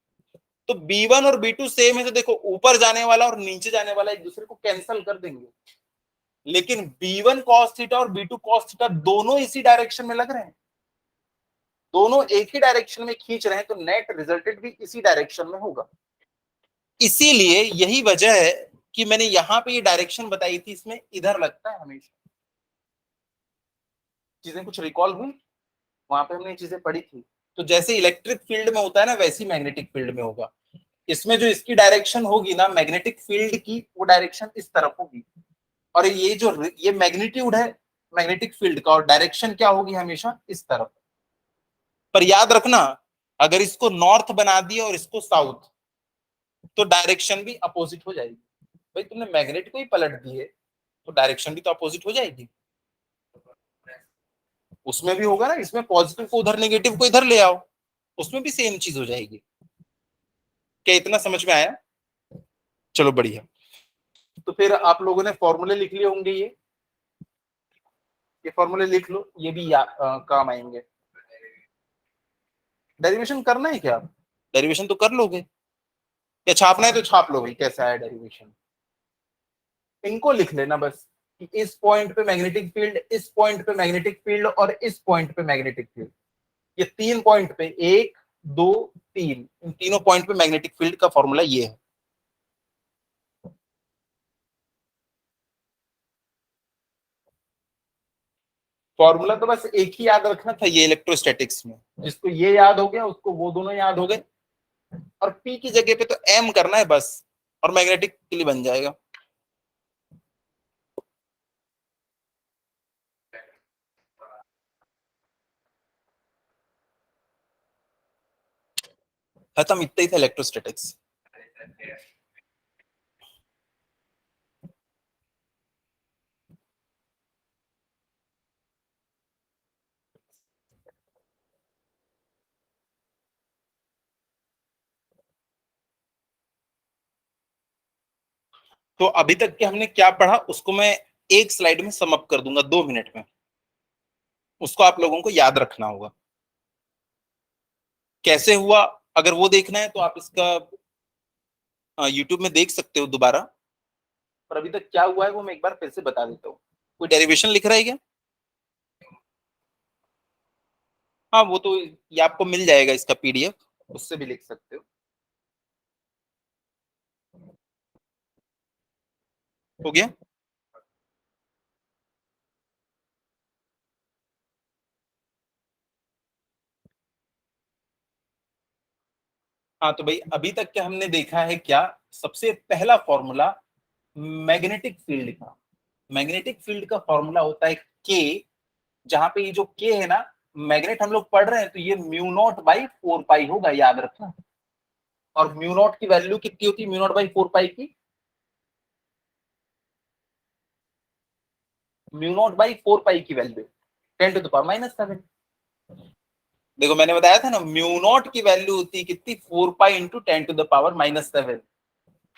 Speaker 1: तो B1 और B2 सेम है, तो देखो ऊपर जाने वाला और नीचे जाने वाला एक दूसरे को कैंसिल कर देंगे। लेकिन B1 cos थीटा और B2 cos थीटा दोनों इसी डायरेक्शन में लग रहे हैं, दोनों एक ही डायरेक्शन में खींच रहे हैं, तो नेट रिजल्टेंट भी इसी डायरेक्शन में होगा। इसीलिए यही वजह है कि मैंने यहां पे ये डायरेक्शन बताई थी, इसमें इधर लगता है हमेशा। चीजें कुछ रिकॉल हुई, वहां पे हमने ये चीजें पढ़ी थी। तो जैसे इलेक्ट्रिक फील्ड में होता है ना, वैसी मैग्नेटिक फील्ड में होगा। इसमें जो इसकी डायरेक्शन होगी ना मैग्नेटिक फील्ड की, वो डायरेक्शन इस तरफ होगी, और ये जो ये मैग्नीट्यूड है मैग्नेटिक फील्ड का, और डायरेक्शन क्या होगी, हमेशा इस तरफ। पर याद रखना, अगर इसको नॉर्थ बना दिया और इसको साउथ, तो डायरेक्शन भी अपोजिट हो जाएगी। भाई तुमने मैग्नेट को ही पलट दिए, तो डायरेक्शन भी तो अपोजिट हो जाएगी। उसमें भी होगा ना, इसमें पॉजिटिव को उधर, नेगेटिव को इधर ले आओ, उसमें भी सेम चीज हो जाएगी। क्या इतना समझ में आया? चलो बढ़िया। तो फिर आप लोगों ने फॉर्मूले लिख लिए होंगे, ये फॉर्मूले लिख लो, ये भी काम आएंगे। डेरिवेशन करना है क्या? डेरिवेशन तो कर लोगे, या छापना है तो छाप लो भाई, कैसा है डेरिवेशन। इनको लिख लेना बस कि इस पॉइंट पे मैग्नेटिक फील्ड, इस पॉइंट पे मैग्नेटिक फील्ड और इस पॉइंट पे मैग्नेटिक फील्ड, ये 3 पॉइंट पे, 1 2 3, इन तीनों पॉइंट पे मैग्नेटिक फील्ड का फॉर्मूला ये है। फॉर्मूला तो बस एक ही याद रखना था ये इलेक्ट्रोस्टैटिक्स में, जिसको ये याद हो गया उसको वो दोनों याद हो गए, और पी की जगह पे तो एम करना है बस, और मैग्नेटिक के लिए बन जाएगा। खत्म, इतना ही था इलेक्ट्रोस्टैटिक्स। तो अभी तक के हमने क्या पढ़ा उसको मैं एक स्लाइड में सम अप कर दूंगा 2 मिनट में, उसको आप लोगों को याद रखना होगा। कैसे हुआ अगर वो देखना है तो आप इसका यूट्यूब में देख सकते हो दोबारा, पर अभी तक क्या हुआ है वो मैं एक बार फिर से बता देता हूँ। कोई डेरिवेशन लिख रहा है क्या? हाँ वो तो ये आपको मिल जाएगा इसका पीडीएफ, उससे भी लिख सकते हो। हो गया? हाँ तो भाई अभी तक क्या हमने देखा है, क्या सबसे पहला फॉर्मूला मैग्नेटिक फील्ड का, मैग्नेटिक फील्ड का फॉर्मूला होता है के, जहां पे ये जो के है ना, मैग्नेट हम लोग पढ़ रहे हैं तो ये म्यू नॉट बाई 4 पाई होगा, याद रखना। और म्यू नॉट की वैल्यू कितनी होती है, म्यू नॉट बाई 4 पाई की, म्यू नॉट बाई 4 पाई की वैल्यू 10⁻⁻⁷। देखो मैंने बताया था ना, म्यू नॉट की वैल्यू होती है कितनी, 4 पाई इंटू 10⁻⁻⁷।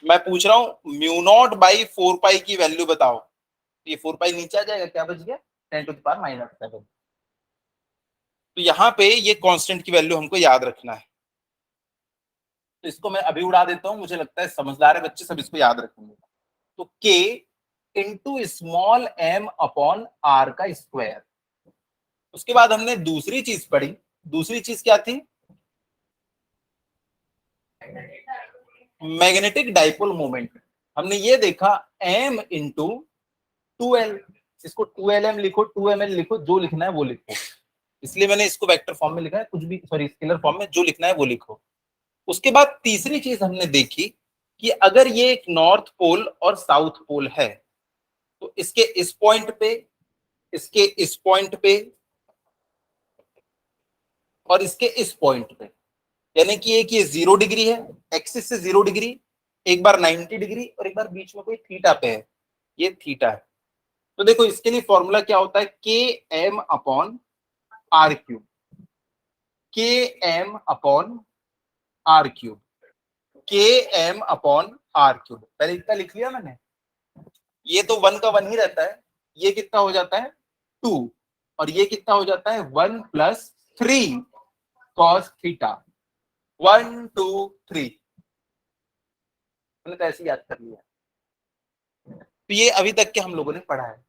Speaker 1: मैं पूछ रहा हूँ म्यू नॉट बाई 4 पाई की वैल्यू बताओ, ये 4 पाई नीचे आ जाएगा, क्या बच गया 10⁻⁻⁷। तो यहाँ पे ये कांस्टेंट की वैल्यू हमको याद रखना है, तो इसको मैं अभी उड़ा देता हूँ, मुझे लगता है समझदार है बच्चे सब इसको याद रखेंगे। तो K into small M upon R का स्क्वायर। उसके बाद हमने दूसरी चीज पढ़ी, दूसरी चीज क्या थी, मैग्नेटिक डाइपोल मोमेंट। हमने ये देखा एम इंटू 2L, इसको 2Lm लिखो, 2Ml लिखो, जो लिखना है वो लिखो, इसलिए मैंने इसको वेक्टर फॉर्म में लिखा है, कुछ भी सॉरी स्केलर फॉर्म में, जो लिखना है वो लिखो। उसके बाद तीसरी चीज हमने देखी कि अगर ये एक नॉर्थ पोल और साउथ पोल है, तो इसके इस पॉइंट पे, इसके इस पॉइंट पे, और इसके इस पॉइंट पे, यानी कि एक ये 0 डिग्री है, एक्सिस से 0 डिग्री, एक बार 90 डिग्री, और एक बार बीच में कोई थीटा पे है, ये थीटा है। तो देखो इसके लिए फॉर्मूला क्या होता है, के एम अपॉन आर क्यूब, के एम अपॉन आर क्यूब, के एम अपॉन आर क्यूब। पहले इतना लिख लिया मैंने, ये तो 1 का 1 ही रहता है, ये कितना हो जाता है 2, और ये कितना हो जाता है 1+3 cos थीटा, 1 2 3, मैंने तो ऐसे याद कर लिया। तो ये अभी तक के हम लोगों ने पढ़ा है।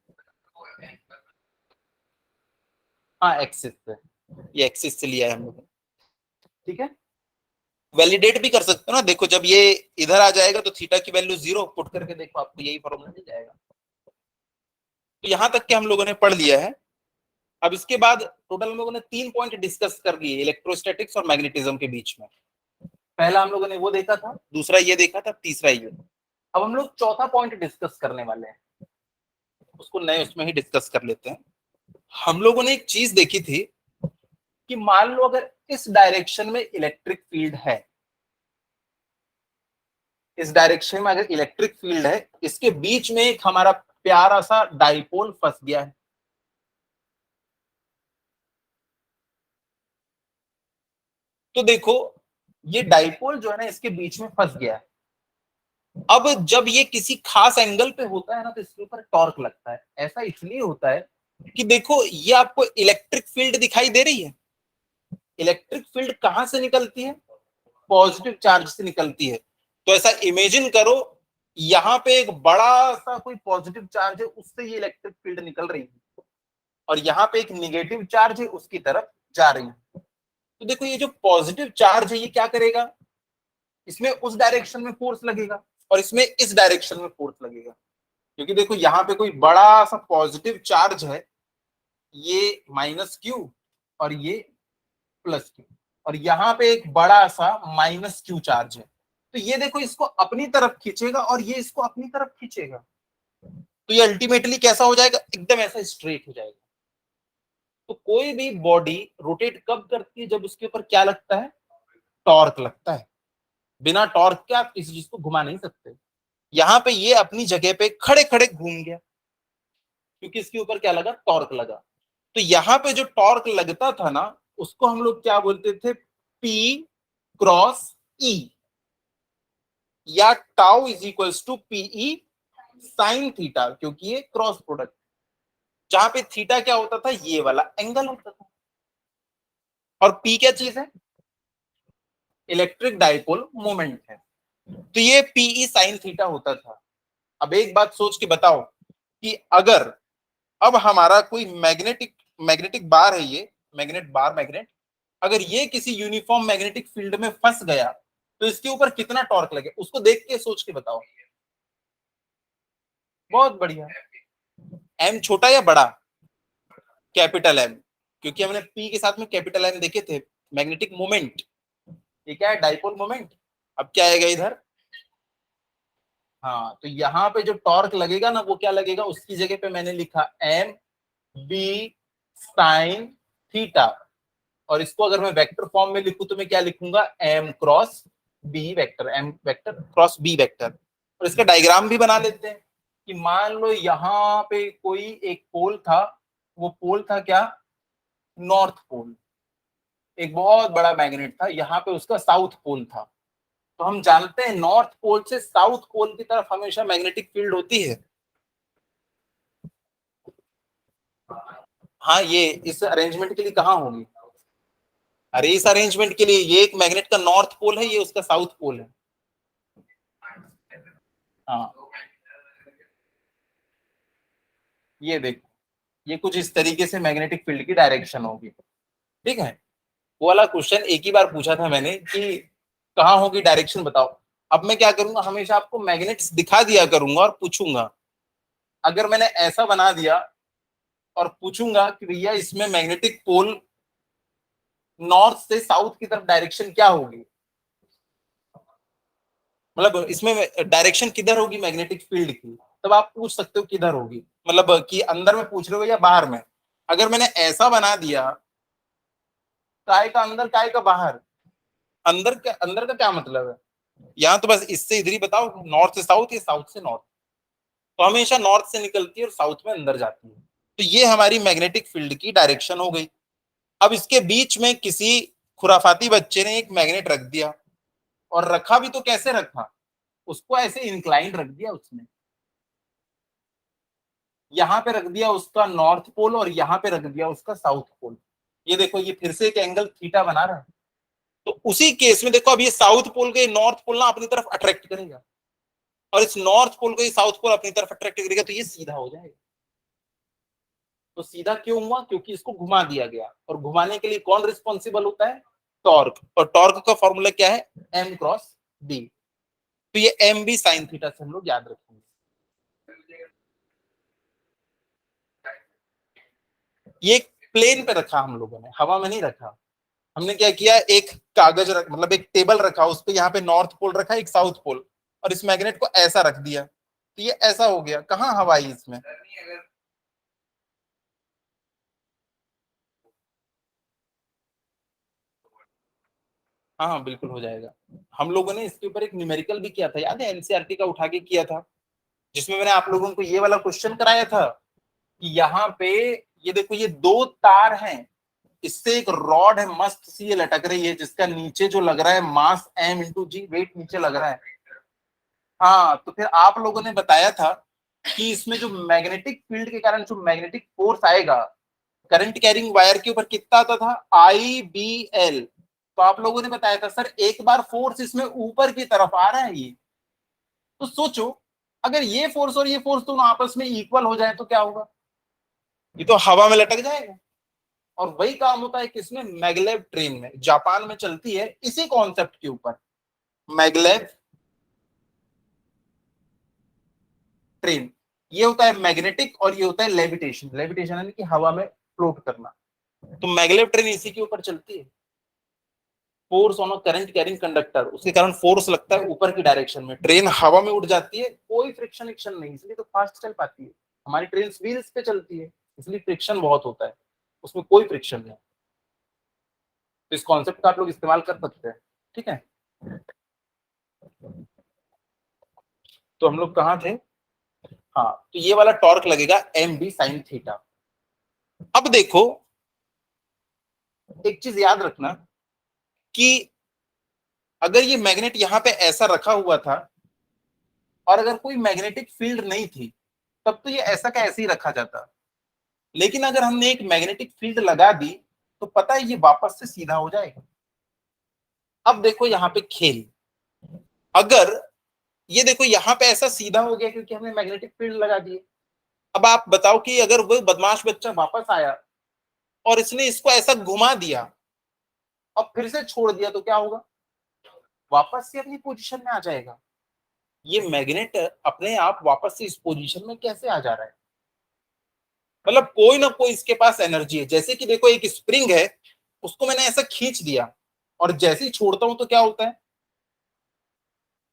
Speaker 1: हाँ एक्सिस से, ये एक्सिस से लिया है हम लोगों ने, ठीक है। वैलिडेट भी कर सकते हो ना, देखो जब ये इधर आ जाएगा तो थीटा की वैल्यू 0 पुट करके देखो, आपको यही फॉर्मूला मिल जाएगा। तो यहां तक के हम लोगों ने पढ़ लिया है। अब इसके बाद टोटल हम लोगों ने 3 पॉइंट डिस्कस कर लिए इलेक्ट्रोस्टैटिक्स और मैग्नेटिज्म के बीच में। पहला हम लोगों ने वो देखा था, दूसरा ये देखा था, तीसरा ये। अब हम लोग चौथा पॉइंट डिस्कस करने वाले हैं, उसको नए उसमें ही डिस्कस कर लेते हैं। हम लोगों ने एक चीज देखी थी कि मान लो अगर इस डायरेक्शन में इलेक्ट्रिक फील्ड है, इस डायरेक्शन में अगर इलेक्ट्रिक फील्ड है, इसके बीच में एक हमारा प्यारा सा डाइपोल फंस गया है। तो देखो ये डाइपोल जो है ना इसके बीच में फंस गया है, अब जब ये किसी खास एंगल पे होता है ना तो इसके ऊपर टॉर्क लगता है। ऐसा इसलिए होता है कि देखो ये आपको इलेक्ट्रिक फील्ड दिखाई दे रही है। इलेक्ट्रिक फील्ड कहां से निकलती है? पॉजिटिव चार्ज से निकलती है। तो ऐसा इमेजिन करो यहां पे एक बड़ा सा कोई पॉजिटिव चार्ज है, उससे ये इलेक्ट्रिक फील्ड निकल रही है, और यहाँ पे एक निगेटिव चार्ज है उसकी तरफ जा रही है। तो देखो ये जो पॉजिटिव चार्ज है ये क्या करेगा, इसमें उस डायरेक्शन में फोर्स लगेगा और इसमें इस डायरेक्शन में फोर्स लगेगा। क्योंकि देखो यहाँ पे कोई बड़ा सा पॉजिटिव चार्ज है, ये माइनस क्यू और ये प्लस क्यू, और यहाँ पे एक बड़ा सा माइनस क्यू चार्ज है। तो ये देखो इसको अपनी तरफ खींचेगा और ये इसको अपनी तरफ खींचेगा। तो ये अल्टीमेटली कैसा हो जाएगा, एकदम ऐसा स्ट्रेट हो जाएगा। तो कोई भी बॉडी रोटेट कब करती है, जब उसके ऊपर क्या लगता है, टॉर्क लगता है। बिना टॉर्क के आप किसी चीज को घुमा नहीं सकते। यहाँ पे ये अपनी जगह पे खड़े खड़े घूम गया क्योंकि इसके ऊपर क्या लगा, टॉर्क लगा। तो यहाँ पे जो टॉर्क लगता था ना उसको हम लोग क्या बोलते थे, पी क्रॉस ई, या tau is equals to P E sine theta, क्योंकि ये क्रॉस प्रोडक्ट, जहां पे थीटा क्या होता था, ये वाला एंगल होता था, और पी क्या चीज है, इलेक्ट्रिक डाइपोल मोमेंट है। तो ये पीई साइन थीटा होता था। अब एक बात सोच के बताओ कि अगर अब हमारा कोई मैग्नेटिक मैग्नेटिक बार है, ये मैग्नेट, अगर ये किसी यूनिफॉर्म मैग्नेटिक फील्ड में फंस गया तो इसके ऊपर कितना टॉर्क लगे, उसको देख के सोच के बताओ। बहुत बढ़िया। एम छोटा या बड़ा, कैपिटल एम, क्योंकि हमने पी के साथ में कैपिटल एम देखे थे। मैग्नेटिक मोमेंट, ये क्या है, डाइपोल मोमेंट। अब क्या आएगा इधर, हाँ, तो यहाँ पे जो टॉर्क लगेगा ना वो क्या लगेगा, उसकी जगह पे मैंने लिखा एम बी साइन थीटा, और इसको अगर मैं वेक्टर फॉर्म में लिखूं तो मैं क्या लिखूंगा, M cross B vector, M vector cross B vector. और इसका डायग्राम भी बना लेते हैं कि मान लो यहाँ पे कोई एक पोल था, वो पोल था क्या, नॉर्थ पोल। एक बहुत बड़ा मैग्नेट था, यहाँ पे उसका साउथ पोल था। तो हम जानते हैं नॉर्थ पोल से साउथ पोल की तरफ हमेशा मैग्नेटिक फील्ड होती है। हाँ, ये इस अरेंजमेंट के लिए कहाँ होगी, अरे इस अरेंजमेंट के लिए ये एक मैग्नेट का नॉर्थ पोल है, ये उसका साउथ पोल है। हाँ, ये देखो, ये कुछ इस तरीके से मैग्नेटिक फील्ड की डायरेक्शन होगी। ठीक है, वो वाला क्वेश्चन एक ही बार पूछा था मैंने कि कहाँ होगी डायरेक्शन बताओ। अब मैं क्या करूंगा, हमेशा आपको मैग्नेट्स दिखा दिया करूंगा और पूछूंगा। अगर मैंने ऐसा बना दिया और पूछूंगा कि भैया इसमें मैग्नेटिक पोल नॉर्थ से साउथ की तरफ डायरेक्शन क्या होगी, मतलब इसमें डायरेक्शन किधर होगी मैग्नेटिक फील्ड की, तब आप पूछ सकते हो किधर होगी, मतलब कि अंदर में पूछ रहे हो या बाहर में। अगर मैंने ऐसा बना दिया, काय का अंदर काय का बाहर, अंदर का क्या मतलब है, यहाँ तो बस इससे इधर ही बताओ, नॉर्थ से साउथ या साउथ से नॉर्थ। तो हमेशा नॉर्थ से निकलती है और साउथ में अंदर जाती है। तो ये हमारी मैग्नेटिक फील्ड की डायरेक्शन हो गई। अब इसके बीच में किसी खुराफाती बच्चे ने एक मैग्नेट रख दिया, और रखा भी तो कैसे रखा, उसको ऐसे इंक्लाइन रख दिया उसने, यहाँ पे रख दिया उसका नॉर्थ पोल और यहाँ पे रख दिया उसका साउथ पोल। ये देखो ये फिर से एक एंगल थीटा बना रहा है। तो उसी केस में देखो अब ये साउथ पोल के नॉर्थ पोल ना अपनी तरफ अट्रैक्ट करेगा, और इस नॉर्थ पोल को ये साउथ पोल अपनी तरफ अट्रैक्ट करेगा, तो ये सीधा हो जाएगा। तो सीधा क्यों हुआ, क्योंकि इसको घुमा दिया गया, और घुमाने के लिए कौन रिस्पॉन्सिबल होता है, टॉर्क, और टॉर्क का फॉर्मूला क्या है, एम क्रॉस बी। तो ये एम बी साइन थीटा से हम लोग याद रखेंगे। ये प्लेन पे रखा हम लोगों ने, हवा में नहीं रखा। हमने क्या किया, एक कागज मतलब एक टेबल रखा, उस पे यहाँ पे नॉर्थ पोल रखा, एक साउथ पोल, और इस मैग्नेट को ऐसा रख दिया, तो ये ऐसा हो गया। कहाँ हवा आई इसमें, हाँ हाँ बिल्कुल हो जाएगा। हम लोगों ने इसके ऊपर एक न्यूमेरिकल भी किया था, याद है, एनसीईआरटी का उठा के किया था, जिसमें मैंने आप लोगों को ये वाला क्वेश्चन कराया था कि यहाँ पे ये देखो ये दो तार हैं, इससे एक रॉड है मस्त सी, ये लटक रही है, जिसका नीचे जो लग रहा है मास m इंटू जी, वेट नीचे लग रहा है। हाँ, तो फिर आप लोगों ने बताया था कि इसमें जो मैग्नेटिक फील्ड के कारण जो मैग्नेटिक फोर्स आएगा करंट कैरिंग वायर के ऊपर कितना आता था, IBL। तो आप लोगों ने बताया था सर एक बार फोर्स इसमें ऊपर की तरफ आ रहा है ये, तो सोचो अगर ये फोर्स और ये फोर्स दोनों आपस में इक्वल हो जाए तो क्या होगा, ये तो हवा में लटक जाएगा। और वही काम होता है किसमें, मैगलेव ट्रेन में, जापान में चलती है इसी कॉन्सेप्ट के ऊपर, मैगलेव ट्रेन। ये होता है मैग्नेटिक और ये होता है लेविटेशन, लेविटेशन यानी कि हवा में फ्लोट करना। तो मैगलेव ट्रेन इसी के ऊपर चलती है, force on a current carrying conductor, उसके कारण फोर्स लगता है ऊपर की डायरेक्शन में, ट्रेन हवा में उड़ जाती है, कोई फ्रिक्शन विक्शन नहीं, इसलिए तो फास्ट चल पाती है। हमारी ट्रेन व्हील्स पे चलती है इसलिए फ्रिक्शन बहुत होता है, उसमें कोई फ्रिक्शन नहीं। तो इस कॉन्सेप्ट का आप लोग इस्तेमाल कर सकते हैं, ठीक है। तो हम लोग कहाँ थे, हाँ, तो ये वाला टॉर्क लगेगा mb sin थीटा। अब देखो एक चीज याद रखना कि अगर ये मैग्नेट यहां पे ऐसा रखा हुआ था और अगर कोई मैग्नेटिक फील्ड नहीं थी तब तो ये ऐसा का ऐसे ही रखा जाता, लेकिन अगर हमने एक मैग्नेटिक फील्ड लगा दी तो पता है ये वापस से सीधा हो जाएगा। अब देखो यहाँ पे खेल, अगर ये देखो यहाँ पे ऐसा सीधा हो गया क्योंकि हमने मैग्नेटिक फील्ड लगा दिए। अब आप बताओ कि अगर वो बदमाश बच्चा वापस आया और इसने इसको ऐसा घुमा दिया और फिर से छोड़ दिया तो क्या होगा, वापस से अपनी पोजीशन में आ जाएगा। ये मैग्नेट अपने आप वापस से इस पोजीशन में कैसे आ जा रहा है, मतलब कोई ना कोई इसके पास एनर्जी है। जैसे कि देखो एक स्प्रिंग है, उसको मैंने ऐसा खींच दिया और जैसे ही छोड़ता हूं तो क्या होता है,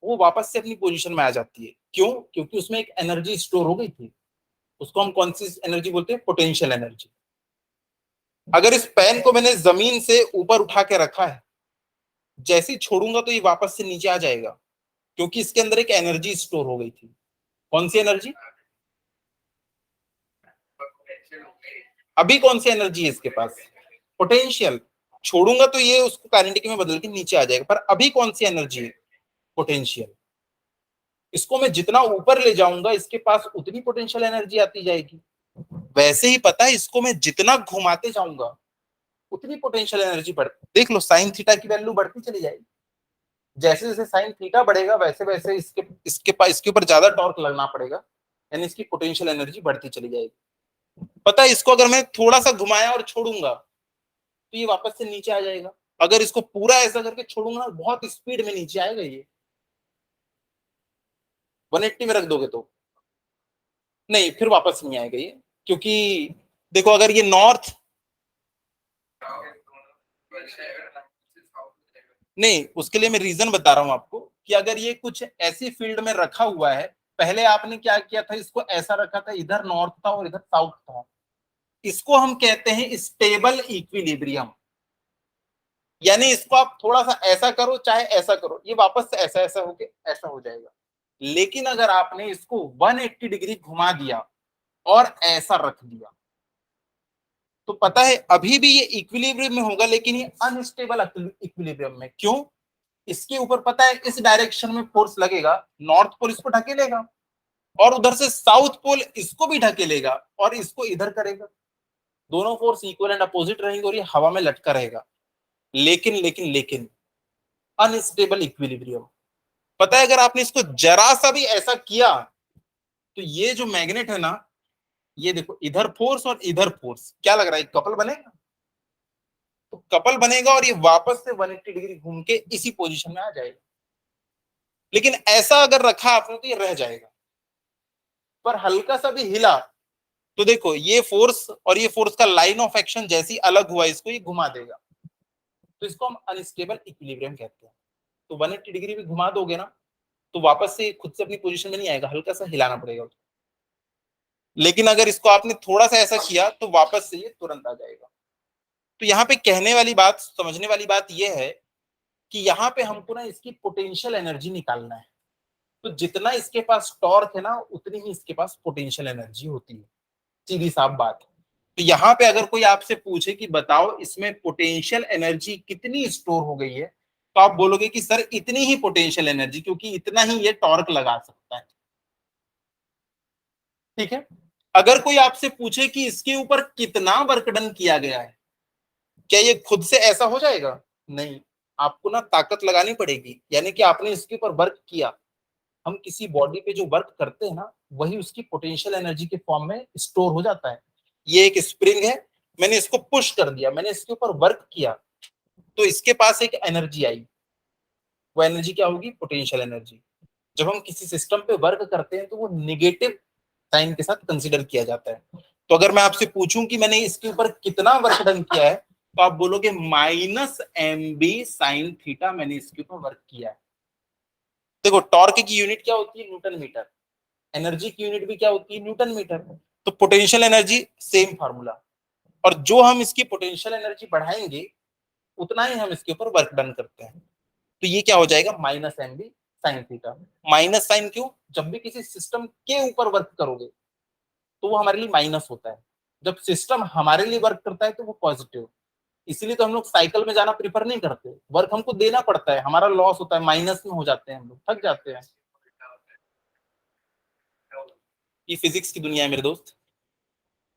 Speaker 1: वो वापस से अपनी पोजीशन में आ जाती है। क्यों, क्योंकि उसमें एक एनर्जी स्टोर हो गई थी, उसको हम कौन सी एनर्जी बोलते हैं, पोटेंशियल एनर्जी। अगर इस पेन को मैंने जमीन से ऊपर उठा के रखा है, जैसे ही छोड़ूंगा तो ये वापस से नीचे आ जाएगा, क्योंकि इसके अंदर एक एनर्जी स्टोर हो गई थी। कौन सी एनर्जी, अभी कौन सी एनर्जी है इसके पास, पोटेंशियल। छोड़ूंगा तो ये उसको काइनेटिक में बदल के नीचे आ जाएगा, पर अभी कौन सी एनर्जी है, पोटेंशियल। इसको मैं जितना ऊपर ले जाऊंगा इसके पास उतनी पोटेंशियल एनर्जी आती जाएगी। वैसे ही पता है इसको मैं जितना घुमाते जाऊंगा उतनी पोटेंशियल एनर्जी बढ़, देख लो साइन थीटा की वैल्यू बढ़ती चली जाएगी। जैसे जैसे साइन थीटा बढ़ेगा वैसे वैसे इसके पास इसके ऊपर ज्यादा टॉर्क लगना पड़ेगा, यानी इसकी पोटेंशियल एनर्जी बढ़ती चली जाएगी। पता है इसको अगर मैं थोड़ा सा घुमाया और छोड़ूंगा तो ये वापस से नीचे आ जाएगा, अगर इसको पूरा ऐसा करके छोड़ूंगा बहुत स्पीड में नीचे आएगा ये, 180 में रख दोगे तो नहीं, फिर वापस नहीं आएगा ये, क्योंकि देखो अगर ये नॉर्थ, नहीं उसके लिए मैं रीजन बता रहा हूं आपको कि अगर ये कुछ ऐसी फील्ड में रखा हुआ है, पहले आपने क्या किया था, इसको ऐसा रखा था, इधर नॉर्थ था और इधर साउथ था, इसको हम कहते हैं स्टेबल इक्विलिब्रियम। यानी इसको आप थोड़ा सा ऐसा करो चाहे ऐसा करो, ये वापस से ऐसा ऐसा होके ऐसा हो जाएगा। लेकिन अगर आपने इसको 180 डिग्री घुमा दिया और ऐसा रख दिया तो पता है अभी भी ये इक्विलिब्रियम में होगा, लेकिन ये अनस्टेबल इक्विलिब्रियम में। क्यों, इसके ऊपर पता है इस डायरेक्शन में फोर्स लगेगा, नॉर्थ पोल इसको ढकेलेगा और उधर से साउथ पोल इसको भी ढकेलेगा और इसको इधर करेगा, दोनों फोर्स इक्वल एंड अपोजिट रहेंगे और ये हवा में लटका रहेगा। लेकिन लेकिन लेकिन अनस्टेबल इक्विलिब्रियम, पता है अगर आपने इसको जरा सा भी ऐसा किया तो ये जो मैग्नेट है ना, ये देखो इधर फोर्स और इधर फोर्स, क्या लग रहा है कपल बनेगा, तो कपल बनेगा और ये वापस से 180 डिग्री घूम के इसी पोजीशन में आ जाएगा। लेकिन ऐसा अगर रखा आपने तो ये रह जाएगा, पर हल्का सा भी हिला तो देखो ये फोर्स और ये फोर्स का लाइन ऑफ एक्शन जैसी अलग हुआ, इसको ये घुमा देगा, तो इसको हम अनस्टेबल इक्विलिब्रियम कहते हैं। तो 180 डिग्री भी घुमा दोगे ना तो वापस से खुद से अपनी पोजीशन में नहीं आएगा, हल्का सा हिलाना पड़ेगा। लेकिन अगर इसको आपने थोड़ा सा ऐसा किया तो वापस से ये तुरंत आ जाएगा। तो यहाँ पे कहने वाली बात, समझने वाली बात यह है कि यहाँ पे हमको ना इसकी पोटेंशियल एनर्जी निकालना है। तो जितना इसके पास टॉर्क है ना उतनी ही इसके पास पोटेंशियल एनर्जी होती है, सीधी साफ बात है। तो यहाँ पे अगर कोई आपसे पूछे कि बताओ इसमें पोटेंशियल एनर्जी कितनी स्टोर हो गई है, तो आप बोलोगे कि सर इतनी ही पोटेंशियल एनर्जी, क्योंकि इतना ही ये टॉर्क लगा सकता है। ठीक है, अगर कोई आपसे पूछे कि इसके ऊपर कितना वर्क डन किया गया है, क्या ये खुद से ऐसा हो जाएगा? नहीं, आपको ना ताकत लगानी पड़ेगी, यानी कि आपने इसके ऊपर वर्क किया। हम किसी बॉडी पे जो वर्क करते हैं ना, वही उसकी पोटेंशियल एनर्जी के फॉर्म में स्टोर हो जाता है। ये एक स्प्रिंग है, मैंने इसको पुश कर दिया, मैंने इसके ऊपर वर्क किया, तो इसके पास एक एनर्जी आई। वो एनर्जी क्या होगी? Potential energy. जब हम किसी सिस्टम पे वर्क करते हैं तो वो निगेटिव साइन के साथ कंसिडर किया जाता है। तो अगर मैं आपसे पूछूं कि मैंने इसके ऊपर कितना वर्क डन किया है, तो आप बोलोगे -mb sin थीटा, मैंने इसके ऊपर वर्क किया है। देखो, टॉर्क की यूनिट क्या होती है? Newton metre. एनर्जी की यूनिट भी क्या होती है? Newton metre. तो पोटेंशियल एनर्जी सेम फार्मूला, और जो हम इसकी पोटेंशियल एनर्जी बढ़ाएंगे उतना ही हम इसके ऊपर वर्क डन करते हैं। तो ये क्या हो जाएगा? -mb sin theta. Minus sine क्यों? जब भी किसी सिस्टम के ऊपर वर्क करोगे तो वो हमारे लिए माइनस होता है, जब सिस्टम हमारे लिए वर्क करता है तो वो पॉजिटिव। इसीलिए तो हम लोग साइकिल में जाना प्रीफर नहीं करते, वर्क हमको देना पड़ता है, हमारा लॉस होता है, माइनस में हो जाते हैं, हम लोग थक जाते हैं। ये फिजिक्स की दुनिया है मेरे दोस्त।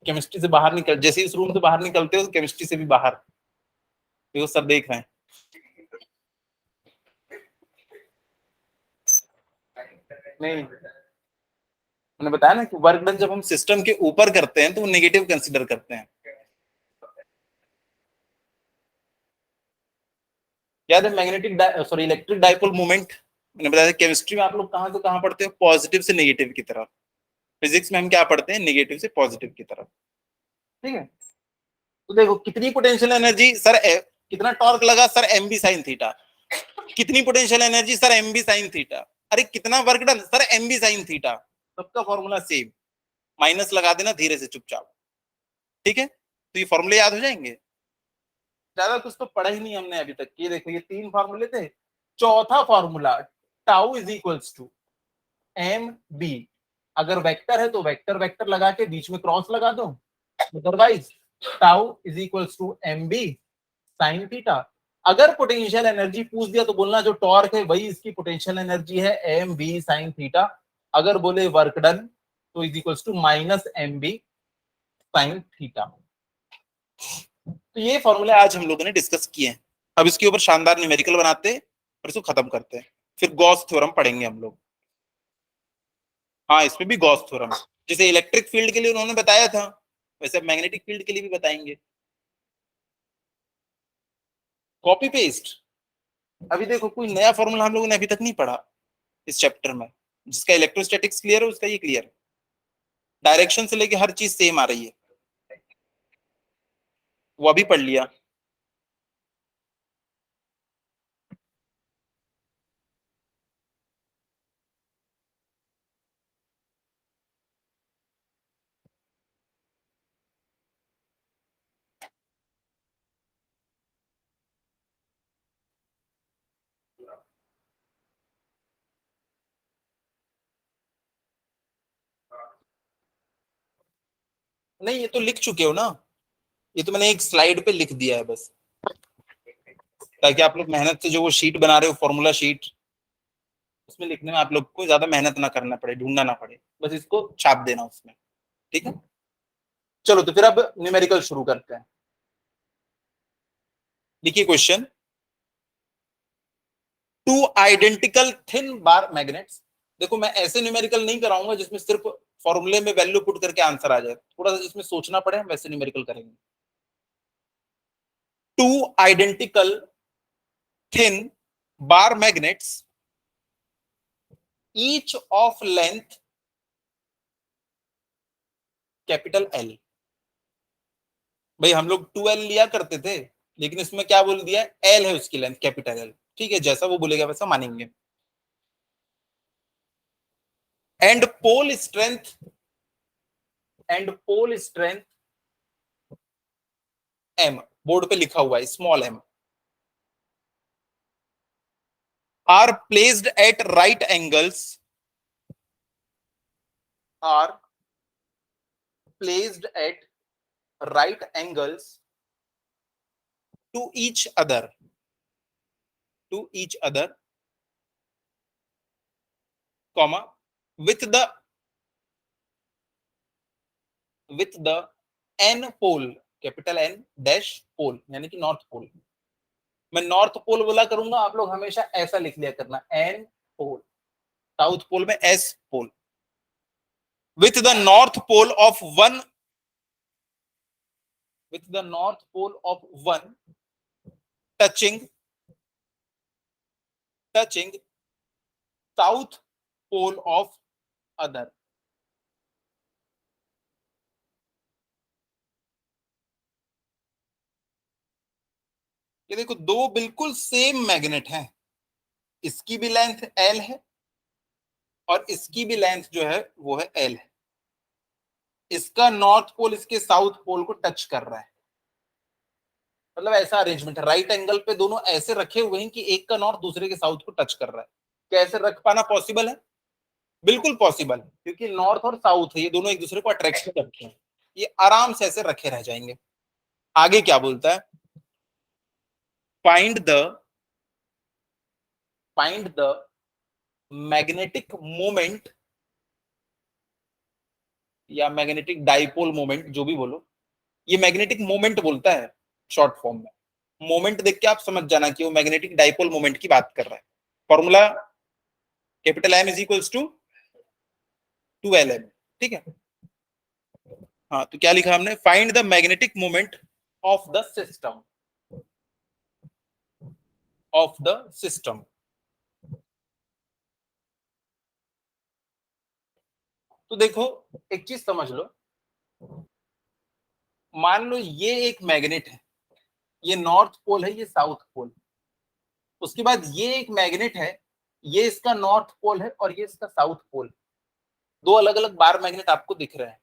Speaker 1: केमिस्ट्री से बाहर निकल, जैसे इस रूम से बाहर निकलते हो तो केमिस्ट्री से भी बाहर। देखो सब देख रहे हैं। नहीं, मैंने बताया ना कि वर्क डन जब हम सिस्टम के ऊपर करते हैं तो वो नेगेटिव कंसिडर करते हैं। याद है magnetic sorry electric dipole moment? मैंने बताया केमिस्ट्री में आप लोग कहाँ से कहाँ पढ़ते हो? पॉजिटिव से नेगेटिव की तरफ। फिजिक्स में हम क्या पढ़ते हैं? नेगेटिव से पॉजिटिव की तरफ। ठीक है, तो देखो कितनी पोटेंशियल एनर्जी सर, कितना टॉर्क लगा सर? mb sin theta. कितनी potential energy sir? mb sin theta. अरे कितना work done sir? mb sin theta. सबका फॉर्मूला सेम, माइनस लगा देना धीरे से चुपचाप। ठीक है, तो ये फॉर्मूले याद हो जाएंगे। ज्यादा कुछ तो पढ़ा ही नहीं हमने अभी तक। ये देखो, ये 3 फॉर्मूले थे। चौथा formula, tau is equals to mb। अगर वेक्टर है तो वेक्टर वेक्टर लगा के बीच में क्रॉस लगा दो, otherwise tau is equals to mb sin theta. अगर पोटेंशियल एनर्जी पूछ दिया तो बोलना जो टॉर्क है वही इसकी पोटेंशियल एनर्जी है, mb sin थीटा। अगर बोले वर्क डन तो is equals to -mb sin theta. तो ये फॉर्मूले आज हम लोगों ने डिस्कस किए हैं। अब इसके ऊपर शानदार न्यूमेरिकल बनाते हैं और इसको खत्म करते हैं, फिर गॉस थ्योरम पढ़ेंगे हम लोग। हाँ, इसमें भी गॉस थ्योरम, जैसे इलेक्ट्रिक फील्ड के लिए उन्होंने बताया था, वैसे मैग्नेटिक फील्ड के लिए भी बताएंगे। Copy paste. अभी देखो, कोई नया फॉर्मूला हम लोगों ने अभी तक नहीं पढ़ा इस चैप्टर में। जिसका इलेक्ट्रोस्टैटिक्स क्लियर है उसका ये क्लियर है। डायरेक्शन से लेके हर चीज सेम आ रही है, वो अभी पढ़ लिया। नहीं, ये तो लिख चुके हो ना, ये तो मैंने एक स्लाइड पे लिख दिया है बस, ताकि आप लोग मेहनत से जो वो शीट बना रहे हो, फॉर्मूला शीट, उसमें लिखने में आप लोग को ज्यादा मेहनत ना करना पड़े, ढूंढना ना पड़े, बस इसको छाप देना उसमें। ठीक है, चलो तो फिर अब न्यूमेरिकल शुरू करते हैं। देखिए क्वेश्चन, टू आइडेंटिकल थिन बार मैग्नेट्स। देखो मैं ऐसे न्यूमेरिकल नहीं कराऊंगा जिसमें सिर्फ फॉर्मूले में वैल्यू पुट करके आंसर आ जाए, थोड़ा सा जिसमें सोचना पड़े, हम वैसे न्यूमेरिकल करेंगे। Two identical thin bar magnets, each of length capital L. भाई हम लोग 2L लिया करते थे, लेकिन इसमें क्या बोल दिया? एल है उसकी लेंथ, कैपिटल एल। ठीक है, जैसा वो बोलेगा वैसा मानेंगे। End pole strength, end pole strength M, board पे लिखा हुआ है small M, are placed at right angles, are placed at right angles to each other. to each other, comma, with the n pole, capital N dash pole, यानी कि north pole. मैं north pole बोला करूंगा, आप लोग हमेशा ऐसा लिख लिया करना, एन पोल, साउथ पोल में S pole, with the north pole of one, with the north pole of one touching south pole of other। ये देखो दो बिल्कुल सेम मैग्नेट हैं, इसकी भी लेंथ L है और इसकी भी लेंथ जो है वो है L है। इसका नॉर्थ पोल इसके साउथ पोल को टच कर रहा है, मतलब ऐसा अरेंजमेंट है, राइट एंगल पे दोनों ऐसे रखे हुए हैं कि एक का नॉर्थ दूसरे के साउथ को टच कर रहा है। कैसे रख पाना पॉसिबल है? बिल्कुल पॉसिबल, क्योंकि नॉर्थ और साउथ है, ये दोनों एक दूसरे को अट्रैक्शन करते हैं, ये आराम से ऐसे रखे रह जाएंगे। आगे क्या बोलता है? फाइंड द मैग्नेटिक मोमेंट या मैग्नेटिक डाइपोल मोमेंट, जो भी बोलो, ये मैग्नेटिक मोमेंट बोलता है शॉर्ट फॉर्म में। मोमेंट देख के आप समझ जाना कि वो मैग्नेटिक डाइपोल मोमेंट की बात कर रहा है। Formula capital M is equals to 2Lm, ठीक है। हाँ, तो क्या लिखा हमने? Find the magnetic moment of the system, तो देखो एक चीज समझ लो, मान लो ये एक मैग्नेट है, ये नॉर्थ पोल है, ये साउथ पोल, उसके बाद ये एक मैग्नेट है, ये इसका नॉर्थ पोल है और ये इसका साउथ पोल, दो अलग अलग बार मैग्नेट आपको दिख रहे हैं।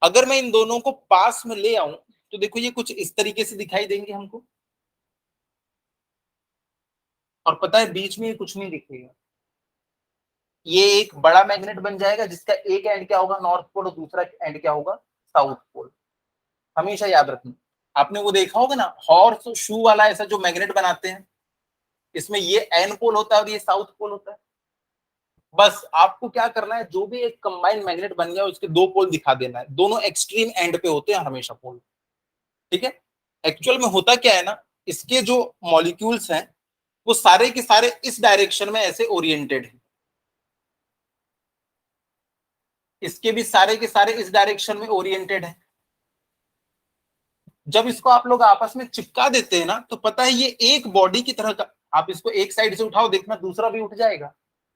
Speaker 1: अगर मैं इन दोनों को पास में ले आऊं तो देखो ये कुछ इस तरीके से दिखाई देंगे हमको, और पता है बीच में ये कुछ नहीं दिखेगा, ये एक बड़ा मैग्नेट बन जाएगा जिसका एक एंड क्या होगा? नॉर्थ पोल, और दूसरा एंड क्या होगा? South pole. हमेशा याद रखना, आपने वो देखा होगा ना, हॉर्स शू वाला ऐसा जो मैग्नेट बनाते हैं, इसमें ये एन पोल होता है और ये साउथ पोल होता है। बस आपको क्या करना है, जो भी एक कंबाइंड मैग्नेट बन गया उसके दो पोल दिखा देना है, दोनों एक्सट्रीम एंड पे होते हैं हमेशा पोल, ठीक है। एक्चुअल में होता क्या है ना, इसके जो मॉलिक्यूल्स हैं वो सारे के सारे इस डायरेक्शन में ऐसे ओरिएंटेड हैं, इसके भी सारे के सारे इस डायरेक्शन में ओरिएंटेड हैं। जब इसको आप लोग आपस में चिपका देते हैं ना, तो पता है ये एक बॉडी की तरह का, आप इसको एक साइड से उठाओ, देखना दूसरा भी उठ जाएगा,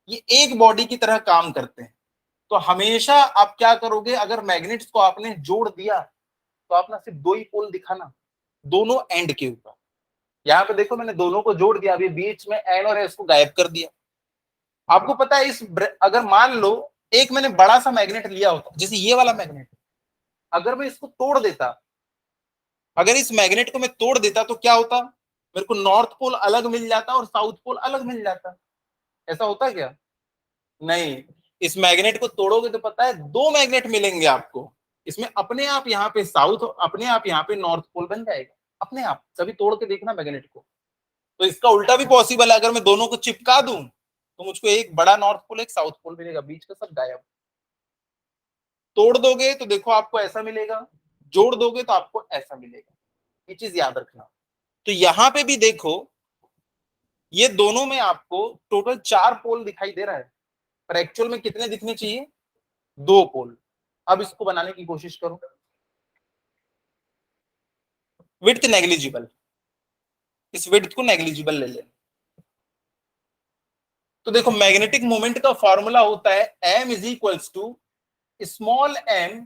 Speaker 1: ये एक बॉडी की तरह काम करते हैं। तो हमेशा आप क्या करोगे, अगर मैग्नेट्स को आपने जोड़ दिया तो आप ना सिर्फ दो ही पोल दिखाना, दोनों एंड के ऊपर। यहाँ पे देखो मैंने दोनों को जोड़ दिया, अभी बीच में एन और एस को गायब कर दिया। आपको पता है इस अगर मान लो एक मैंने बड़ा सा मैग्नेट लिया होता, जैसे ये वाला मैग्नेट, अगर मैं इसको तोड़ देता, अगर इस मैग्नेट को मैं तोड़ देता तो क्या होता? मेरे को नॉर्थ पोल अलग मिल जाता और साउथ पोल अलग मिल जाता। ऐसा होता क्या? नहीं, इस मैग्नेट को तोड़ोगे तो पता है दो मैग्नेट मिलेंगे आपको, इसमें अपने आप यहाँ पे साउथ, अपने आप यहाँ पे नॉर्थ पोल बन जाएगा अपने आप। कभी तोड़ के देखना मैग्नेट को। तो इसका उल्टा भी पॉसिबल है, अगर मैं दोनों को चिपका दूं तो मुझको एक बड़ा नॉर्थ पोल एक साउथ पोल मिलेगा, बीच का सब गायब। तोड़ दोगे तो देखो आपको ऐसा मिलेगा, जोड़ दोगे तो आपको ऐसा मिलेगा, ये चीज याद रखना। तो यहां पे भी देखो, ये दोनों में आपको टोटल 4 पोल दिखाई दे रहा है, पर एक्चुअल में कितने दिखने चाहिए? 2 पोल। अब इसको बनाने की कोशिश करो, विड्थ नेग्लिजिबल, इस विड्थ को नेग्लिजिबल ले लें। तो देखो मैग्नेटिक मोमेंट का फॉर्मूला होता है m is equals to small m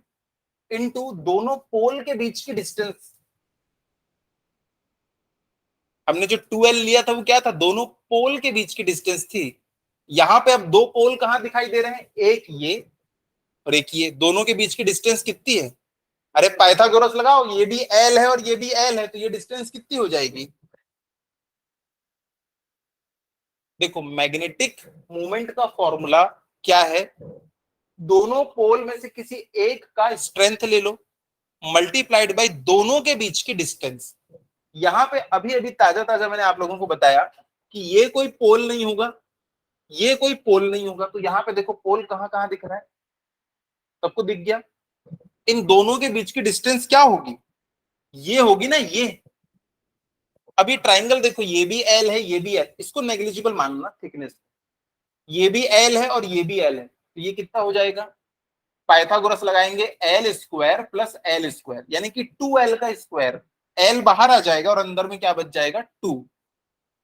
Speaker 1: into दोनों पोल के बीच की डिस्टेंस। हमने जो 2L लिया था वो क्या था? दोनों पोल के बीच की डिस्टेंस थी। यहां पे अब दो पोल कहां दिखाई दे रहे हैं? एक ये और एक ये, दोनों के बीच की डिस्टेंस कितनी है? अरे पाइथागोरस लगाओ, ये भी L है और ये भी L है, तो ये डिस्टेंस कितनी हो जाएगी? देखो मैग्नेटिक मोमेंट का फॉर्मूला क्या है? दोनों पोल में से किसी एक का स्ट्रेंथ ले लो, मल्टीप्लाइड बाय दोनों के बीच की डिस्टेंस। यहां पे अभी अभी ताजा ताजा मैंने आप लोगों को बताया कि ये कोई पोल नहीं होगा, ये कोई पोल नहीं होगा, तो यहाँ पे देखो पोल कहाँ कहाँ दिख रहा है, सबको दिख गया। इन दोनों के बीच की डिस्टेंस क्या होगी, ये होगी ना ये। अब ये ट्राइंगल देखो, ये भी एल है, ये भी एल, इसको नेग्लिजिबल मानना थिकनेस, ये भी एल है और ये भी एल है, तो ये कितना हो जाएगा, पाइथागोरस लगाएंगे, L square plus L square, यानी कि 2l का स्क्वायर, एल बाहर आ जाएगा और अंदर में क्या बच जाएगा 2।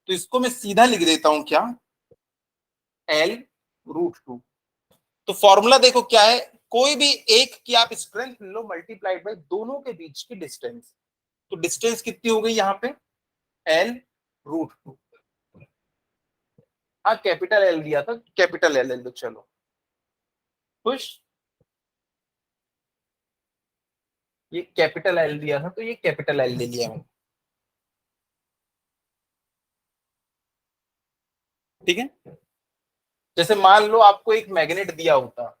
Speaker 1: तो इसको मैं सीधा लिख देता हूं क्या, L√2। तो फॉर्मूला देखो क्या है, कोई भी एक की आप स्ट्रेंथ लो मल्टीप्लाइड बाय दोनों के बीच की डिस्टेंस, तो डिस्टेंस कितनी हो गई यहाँ पे, L√2। हाँ कैपिटल एल दिया था, कैपिटल एल ले लो, चलो खुश। ये कैपिटल एल दिया था तो ये कैपिटल एल ले लिया मैंने, ठीक है। जैसे मान लो आपको एक मैग्नेट दिया होता,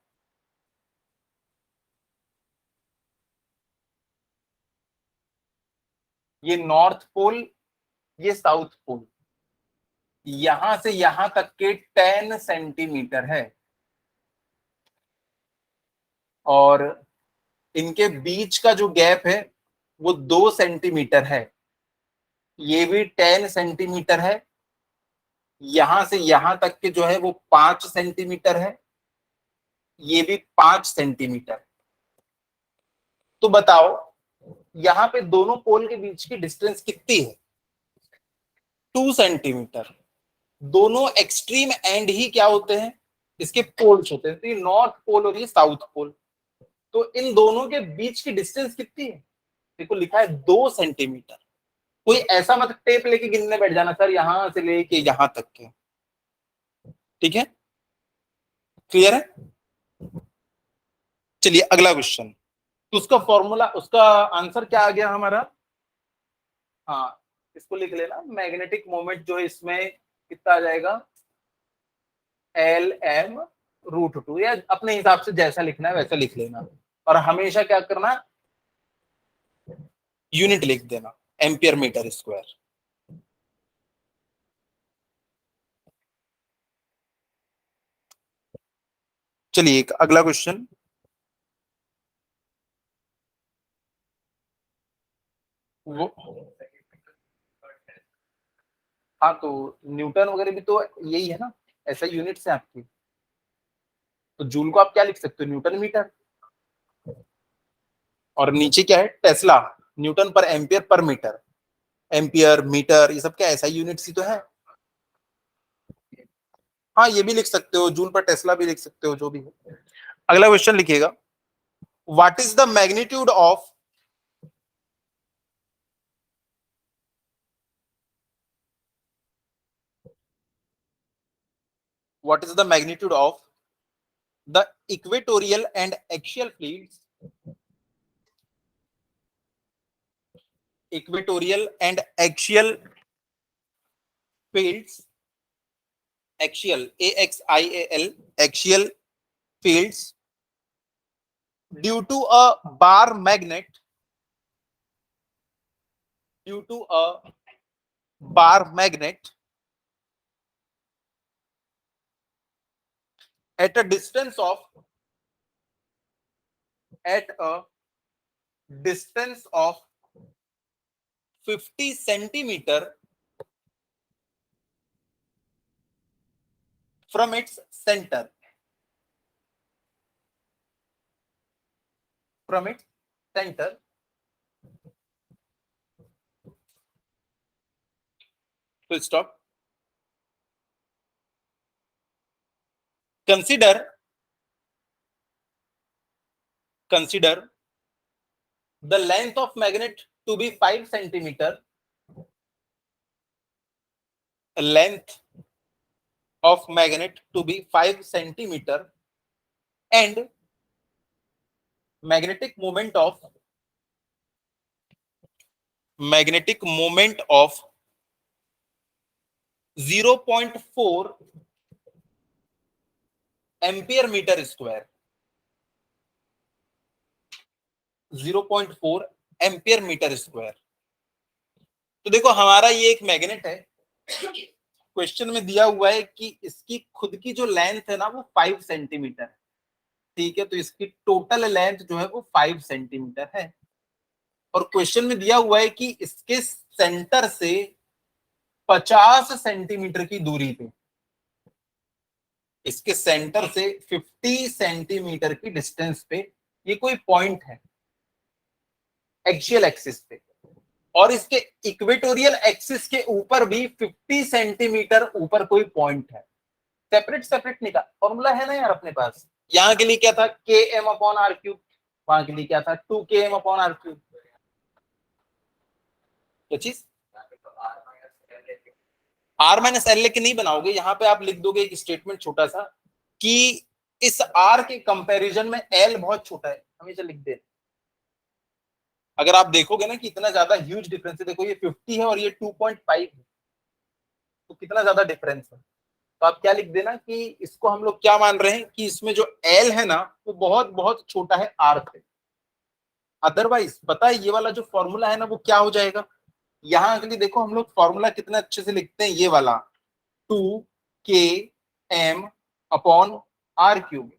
Speaker 1: ये नॉर्थ पोल, ये साउथ पोल, यहां से यहां तक के 10 सेंटीमीटर है, और इनके बीच का जो गैप है वो 2 सेंटीमीटर है, ये भी 10 सेंटीमीटर है, यहां से यहां तक के जो है वो 5 सेंटीमीटर है, ये भी 5 सेंटीमीटर। तो बताओ यहां पे दोनों पोल के बीच की डिस्टेंस कितनी है, 2 सेंटीमीटर। दोनों एक्सट्रीम एंड ही क्या होते हैं, इसके पोल्स होते हैं, तो ये नॉर्थ पोल और ये साउथ पोल, तो इन दोनों के बीच की डिस्टेंस कितनी है, देखो लिखा है 2 सेंटीमीटर। कोई ऐसा मत टेप लेके गिनने बैठ जाना सर यहां से लेके यहां तक के, ठीक है, क्लियर है। चलिए अगला क्वेश्चन, तो उसका फॉर्मूला, उसका आंसर क्या आ गया हमारा, हाँ इसको लिख लेना, मैग्नेटिक मोमेंट जो है इसमें कितना आ जाएगा, Lm√2, या अपने हिसाब से जैसा लिखना है वैसा लिख लेना, और हमेशा क्या करना, यूनिट लिख देना, एम्पियर मीटर स्क्वायर। चलिए एक अगला क्वेश्चन, वो हाँ तो न्यूटन वगैरह भी तो यही है ना, ऐसा यूनिट है आपकी, तो जूल को आप क्या लिख सकते हो, न्यूटन मीटर, और नीचे क्या है टेस्ला, न्यूटन पर ampere per metre, ampere metre ये सब क्या ऐसा यूनिट ही तो है। हाँ ये भी लिख सकते हो, जूल पर टेस्ला भी लिख सकते हो, जो भी है। अगला क्वेश्चन लिखिएगा, what is the magnitude of, what is the magnitude of the equatorial and axial fields, equatorial and axial fields, axial AXIAL, axial fields due to a bar magnet, due to a bar magnet at a distance of, at a distance of 50 centimeter from its center, from its center, full stop. Consider, consider the length of magnet to be 5 centimeter, length of magnet to be 5 centimeter, and magnetic moment of, magnetic moment of 0.4 ampere metre square, 0.4 ampere metre square. तो देखो हमारा ये एक magnet है, question में दिया हुआ है कि इसकी खुद की जो लेंथ है ना वो 5 सेंटीमीटर है, ठीक है, तो इसकी टोटल लेंथ जो है वो 5 सेंटीमीटर है। और क्वेश्चन में दिया हुआ है कि इसके सेंटर से 50 सेंटीमीटर की दूरी पे, इसके सेंटर से 50 सेंटीमीटर की डिस्टेंस पे ये कोई पॉइंट है एक्सियल एक्सिस पे, और इसके इक्वेटोरियल एक्सिस के ऊपर भी 50 सेंटीमीटर ऊपर कोई पॉइंट है। सेपरेट सेपरेट निकाल, फॉर्मूला है ना यार अपने पास। यहाँ के लिए क्या था, के एम अपॉन आर क्यूब, वहां के लिए क्या था, 2 km अपॉन आर क्यूब। तो चीज आर माइनस एल लेके नहीं बनाओगे, यहाँ पे आप लिख दोगे एक स्टेटमेंट छोटा सा कि इस आर के कंपैरिजन में एल बहुत छोटा है, हमेशा लिख दे। अगर आप देखोगे ना कि इतना ज्यादा ह्यूज डिफरेंस है, देखो ये 50 है और ये 2.5 है, तो कितना ज्यादा डिफरेंस है। तो आप क्या लिख देना कि इसको हम लोग क्या मान रहे हैं कि इसमें जो एल है ना वो बहुत बहुत छोटा है आर से। अदरवाइज पता है ये वाला जो फॉर्मूला है ना वो क्या हो जाएगा, यहाँ के लिए देखो हम लोग फॉर्मूला कितना अच्छे से लिखते हैं, ये वाला 2 km अपॉन आर क्यूब।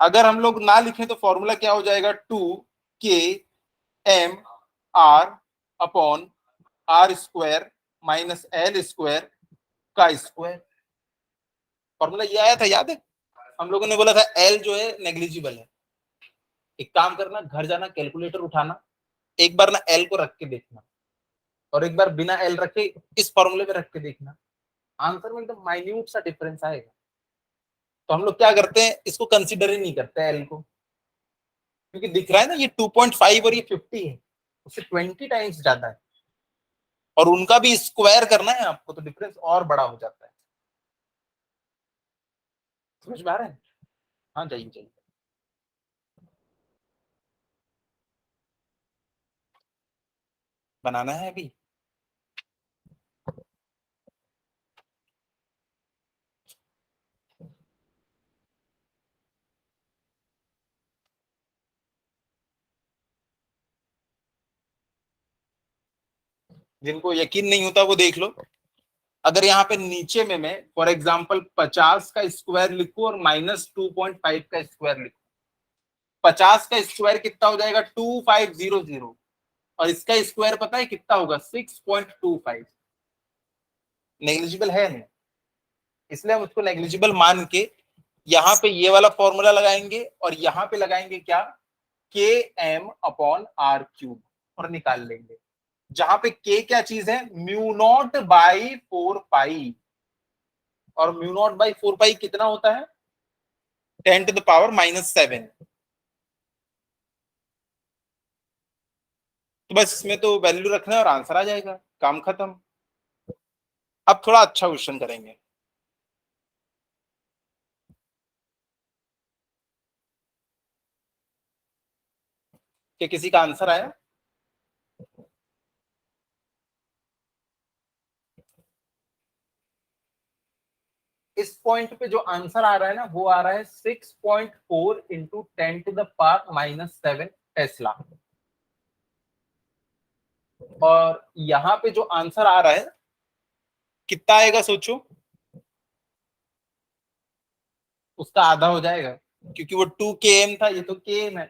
Speaker 1: अगर हम लोग ना लिखें तो फॉर्मूला क्या हो जाएगा, 2 km r upon are square minus l square का स्क्वायर। फॉर्मूला ये आया था, याद है हम लोगों ने बोला था एल जो है नेग्लिजिबल है। एक काम करना, घर जाना, कैलकुलेटर उठाना, एक बार ना एल को रख के देखना और एक बार बिना एल रखे इस फॉर्मूले में रख के देखना, आंसर में एकदम माइन्यूट सा डिफरेंस आएगा। तो हम लोग क्या करते हैं, इसको कंसिडर ही नहीं करते एल को, क्योंकि दिख रहा है ना ये 2.5 और ये 50 है, उससे 20 टाइम्स ज्यादा है, और उनका भी स्क्वायर करना है आपको, तो डिफरेंस और बड़ा हो जाता है। समझ में आ रहा है। हाँ जाइए जाइए। बनाना है अभी। जिनको यकीन नहीं होता वो देख लो। अगर यहाँ पे नीचे में मैं फॉर एग्जाम्पल 50 का स्क्वायर लिखूं और -2.5 का स्क्वायर लिखूं, 50 का स्क्वायर कितना हो जाएगा, 2500, और इसका स्क्वायर पता है कितना होगा, 6.25। नेग्लिजिबल है नहीं, इसलिए हम उसको नेग्लिजिबल मान के यहाँ पे ये वाला फॉर्मूला लगाएंगे और यहाँ पे लगाएंगे क्या, के एम अपॉन आर क्यूब, और निकाल लेंगे। जहां पे के क्या चीज है, म्यू नॉट बाई 4 पाई, और म्यू नॉट बाई 4 पाई कितना होता है, 10⁻⁻7। तो बस इसमें तो वैल्यू रखना है और आंसर आ जाएगा, काम खत्म। अब थोड़ा अच्छा क्वेश्चन करेंगे। क्या किसी का आंसर आया। इस पॉइंट पे जो आंसर आ रहा है ना वो आ रहा है 6.4 इंटू 10⁻⁻7 टेस्ला। और यहाँ पे जो आंसर आ रहा है कितना आएगा सोचो, उसका आधा हो जाएगा, क्योंकि वो 2 km था, ये तो km है।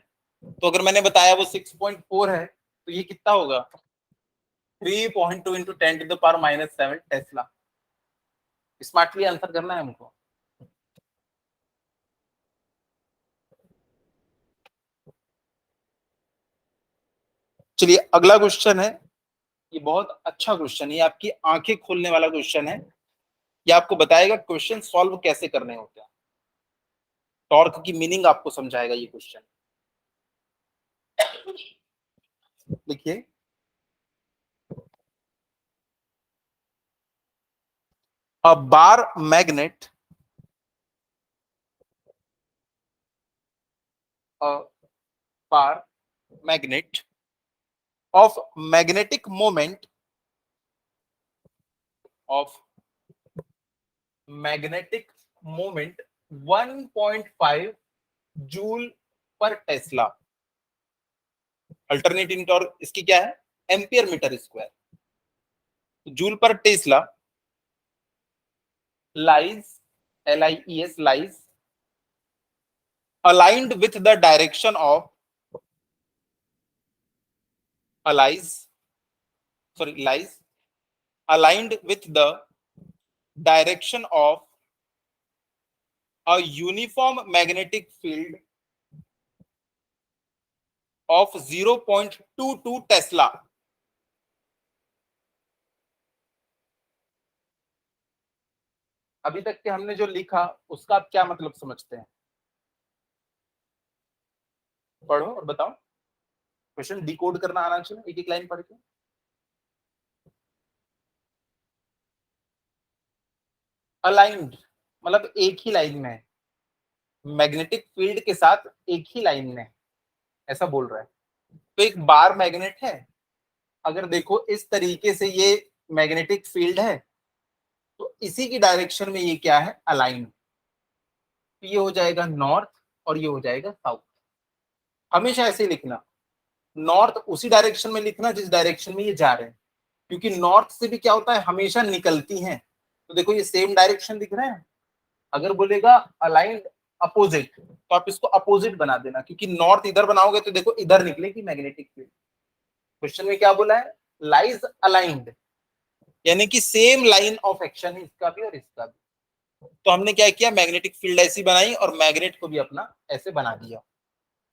Speaker 1: तो अगर मैंने बताया वो 6.4 है तो ये कितना होगा, 3.2 इंटू 10⁻⁻7 टेस्ला। स्मार्टली आंसर करना है हमको। चलिए अगला क्वेश्चन है, ये बहुत अच्छा क्वेश्चन है, ये आपकी आंखें खोलने वाला क्वेश्चन है। ये आपको बताएगा क्वेश्चन सॉल्व कैसे करने होते हैं, टॉर्क की मीनिंग आपको समझाएगा ये क्वेश्चन। देखिए, a bar magnet, a bar magnet of magnetic moment of magnetic moment 1.5 joule per tesla. Alternating torque इसकी क्या है, ampere metre square. Joule per tesla lies, lies, lies, aligned with the direction of lies, sorry, lies, aligned with the direction of a uniform magnetic field of 0.22 Tesla. अभी तक के हमने जो लिखा उसका आप क्या मतलब समझते हैं? पढ़ो और बताओ। क्वेश्चन डिकोड करना आना चाहिए एक एक लाइन पढ़ के। अलाइंड मतलब एक ही लाइन में है, मैग्नेटिक फील्ड के साथ एक ही लाइन में, ऐसा बोल रहा है। तो एक बार मैग्नेट है, अगर देखो इस तरीके से ये मैग्नेटिक फील्ड है, तो इसी की डायरेक्शन में ये क्या है, अलाइन। तो ये हो जाएगा नॉर्थ और ये हो जाएगा साउथ। हमेशा ऐसे ही लिखना, नॉर्थ उसी डायरेक्शन में लिखना जिस डायरेक्शन में ये जा रहे हैं, क्योंकि नॉर्थ से भी क्या होता है, हमेशा निकलती हैं। तो देखो ये सेम डायरेक्शन दिख रहे हैं, अगर बोलेगा अलाइंड अपोजिट तो आप इसको अपोजिट बना देना, क्योंकि नॉर्थ इधर बनाओगे तो देखो इधर निकलेगी मैग्नेटिक फील्ड। क्वेश्चन में क्या बोला है, लाइज अलाइंड, यानी कि सेम लाइन ऑफ एक्शन है इसका भी और इसका भी। तो हमने क्या किया, मैग्नेटिक फील्ड ऐसी बनाई और मैग्नेट को भी अपना ऐसे बना दिया।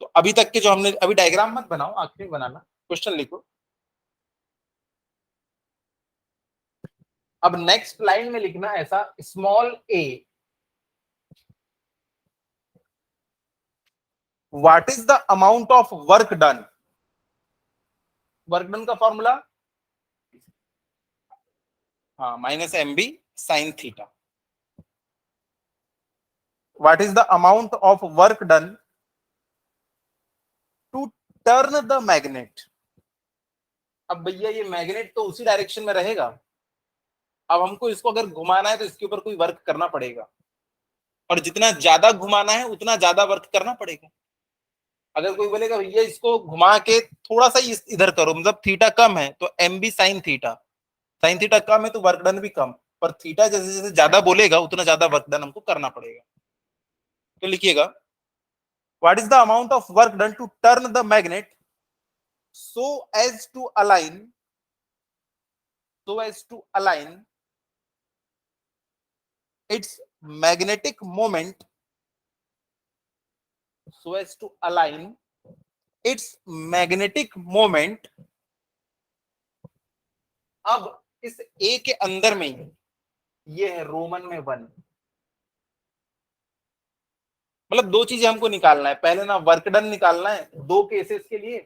Speaker 1: तो अभी तक के जो हमने, अभी डायग्राम मत बनाओ, आखिरी में बनाना, क्वेश्चन लिखो। अब नेक्स्ट लाइन में लिखना ऐसा, small a, what is the amount of work done. Work done का फॉर्मूला, हाँ, minus M B sine theta. What is the amount of work done to turn the magnet. अब भैया ये मैग्नेट तो उसी डायरेक्शन में रहेगा, अब हमको इसको अगर घुमाना है तो इसके ऊपर कोई वर्क करना पड़ेगा, और जितना ज्यादा घुमाना है उतना ज्यादा वर्क करना पड़ेगा। अगर कोई बोलेगा भैया इसको घुमा के थोड़ा सा इधर करो, मतलब थीटा कम है तो M B sine theta, sine theta कम है तो वर्क डन भी कम, पर थीटा जैसे जैसे ज्यादा बोलेगा उतना ज्यादा वर्क डन हमको करना पड़ेगा। तो लिखिएगा, what is the amount of work done to turn the magnet so as to align, so as to align its magnetic moment, so as to align its magnetic moment। अब इस ए के अंदर में ये है रोमन में 1, मतलब दो चीजें हमको निकालना है, पहले ना वर्क डन निकालना है दो केसेस के लिए,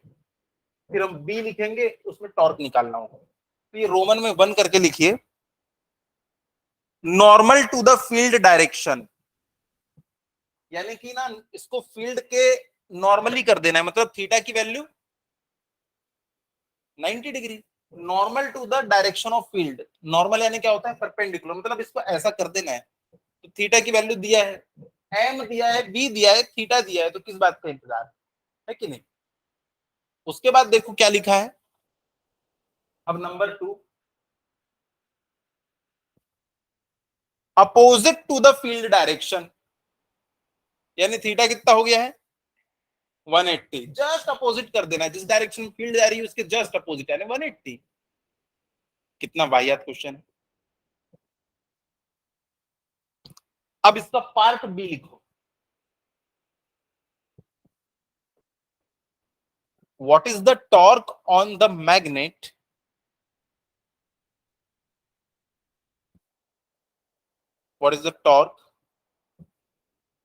Speaker 1: फिर हम बी लिखेंगे उसमें टॉर्क निकालना होगा। तो ये रोमन में 1 करके लिखिए, normal to the field direction, यानी कि ना इसको फील्ड के नॉर्मली कर देना है, मतलब थीटा की value 90 degree, normal to the direction of field. Normal यानी क्या होता है, परपेंडिकुलर, मतलब इसको ऐसा कर देना है। तो थीटा की वैल्यू दिया है, एम दिया है, बी दिया है, थीटा दिया है, तो किस बात का इंतजार है कि नहीं। उसके बाद देखो क्या लिखा है, अब number 2, opposite to the field direction, यानी थीटा कितना हो गया है 180, जस्ट अपोजिट कर देना है, जिस डायरेक्शन में फील्ड जा रही है उसके जस्ट अपोजिट, यानी 180। कितना वाहियात क्वेश्चन है। अब इसका पार्ट बी लिखो, what is the torque on the magnet, what is the torque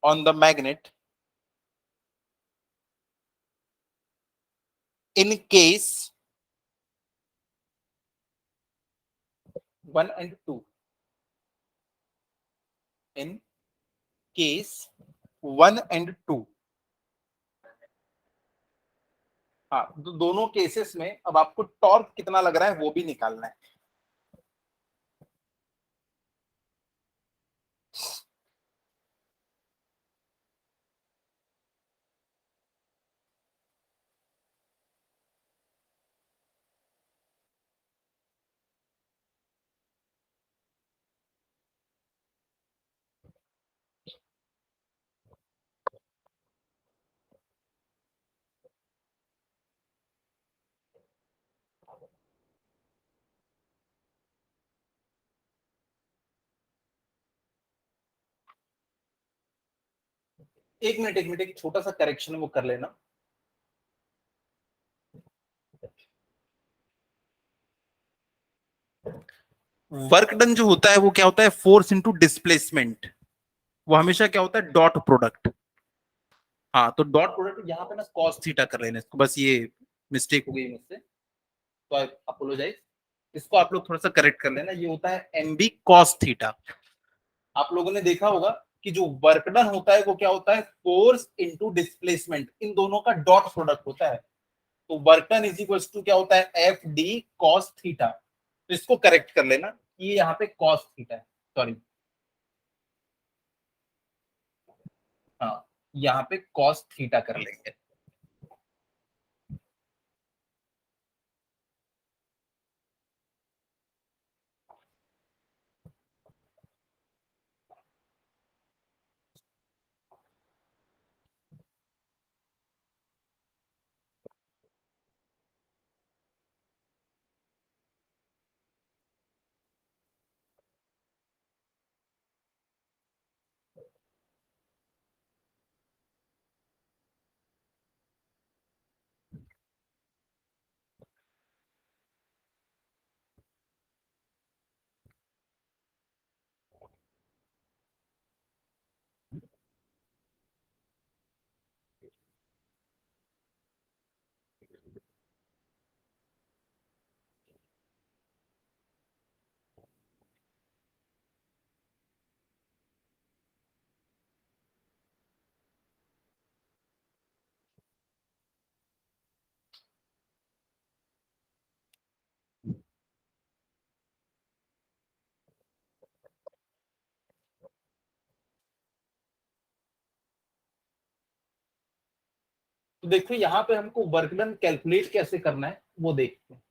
Speaker 1: on the magnet in case 1 and 2, in case 1 and 2। हाँ, तो दोनों केसेस में अब आपको टॉर्क कितना लग रहा है वो भी निकालना है। एक मिनट एक छोटा सा करेक्शन वो कर लेना। वर्क डन जो होता है वो क्या होता है, फोर्स इंटू डिस्प्लेसमेंट, वो हमेशा क्या होता है, डॉट प्रोडक्ट। हाँ, तो डॉट प्रोडक्ट यहाँ पे ना कॉस थीटा कर लेना इसको, बस ये मिस्टेक हो गई मुझसे, तो आई अपोलोजाइज। इसको आप लोग थोड़ा सा करेक्ट कर लेना, ये होता है एम बी कॉस थीटा। आप लोगों ने देखा होगा कि जो वर्क डन होता है वो क्या होता है, फोर्स इंटू डिस्प्लेसमेंट, इन दोनों का डॉट प्रोडक्ट होता है। तो work done is equal to क्या होता है, एफ डी कॉस थीटा। तो इसको करेक्ट कर लेना, ये यहाँ पे कॉस थीटा है, सॉरी, हाँ, यहाँ पे कॉस थीटा कर लेंगे। तो देखो यहाँ पे हमको वर्क डन कैलकुलेट कैसे करना है वो देखते हैं।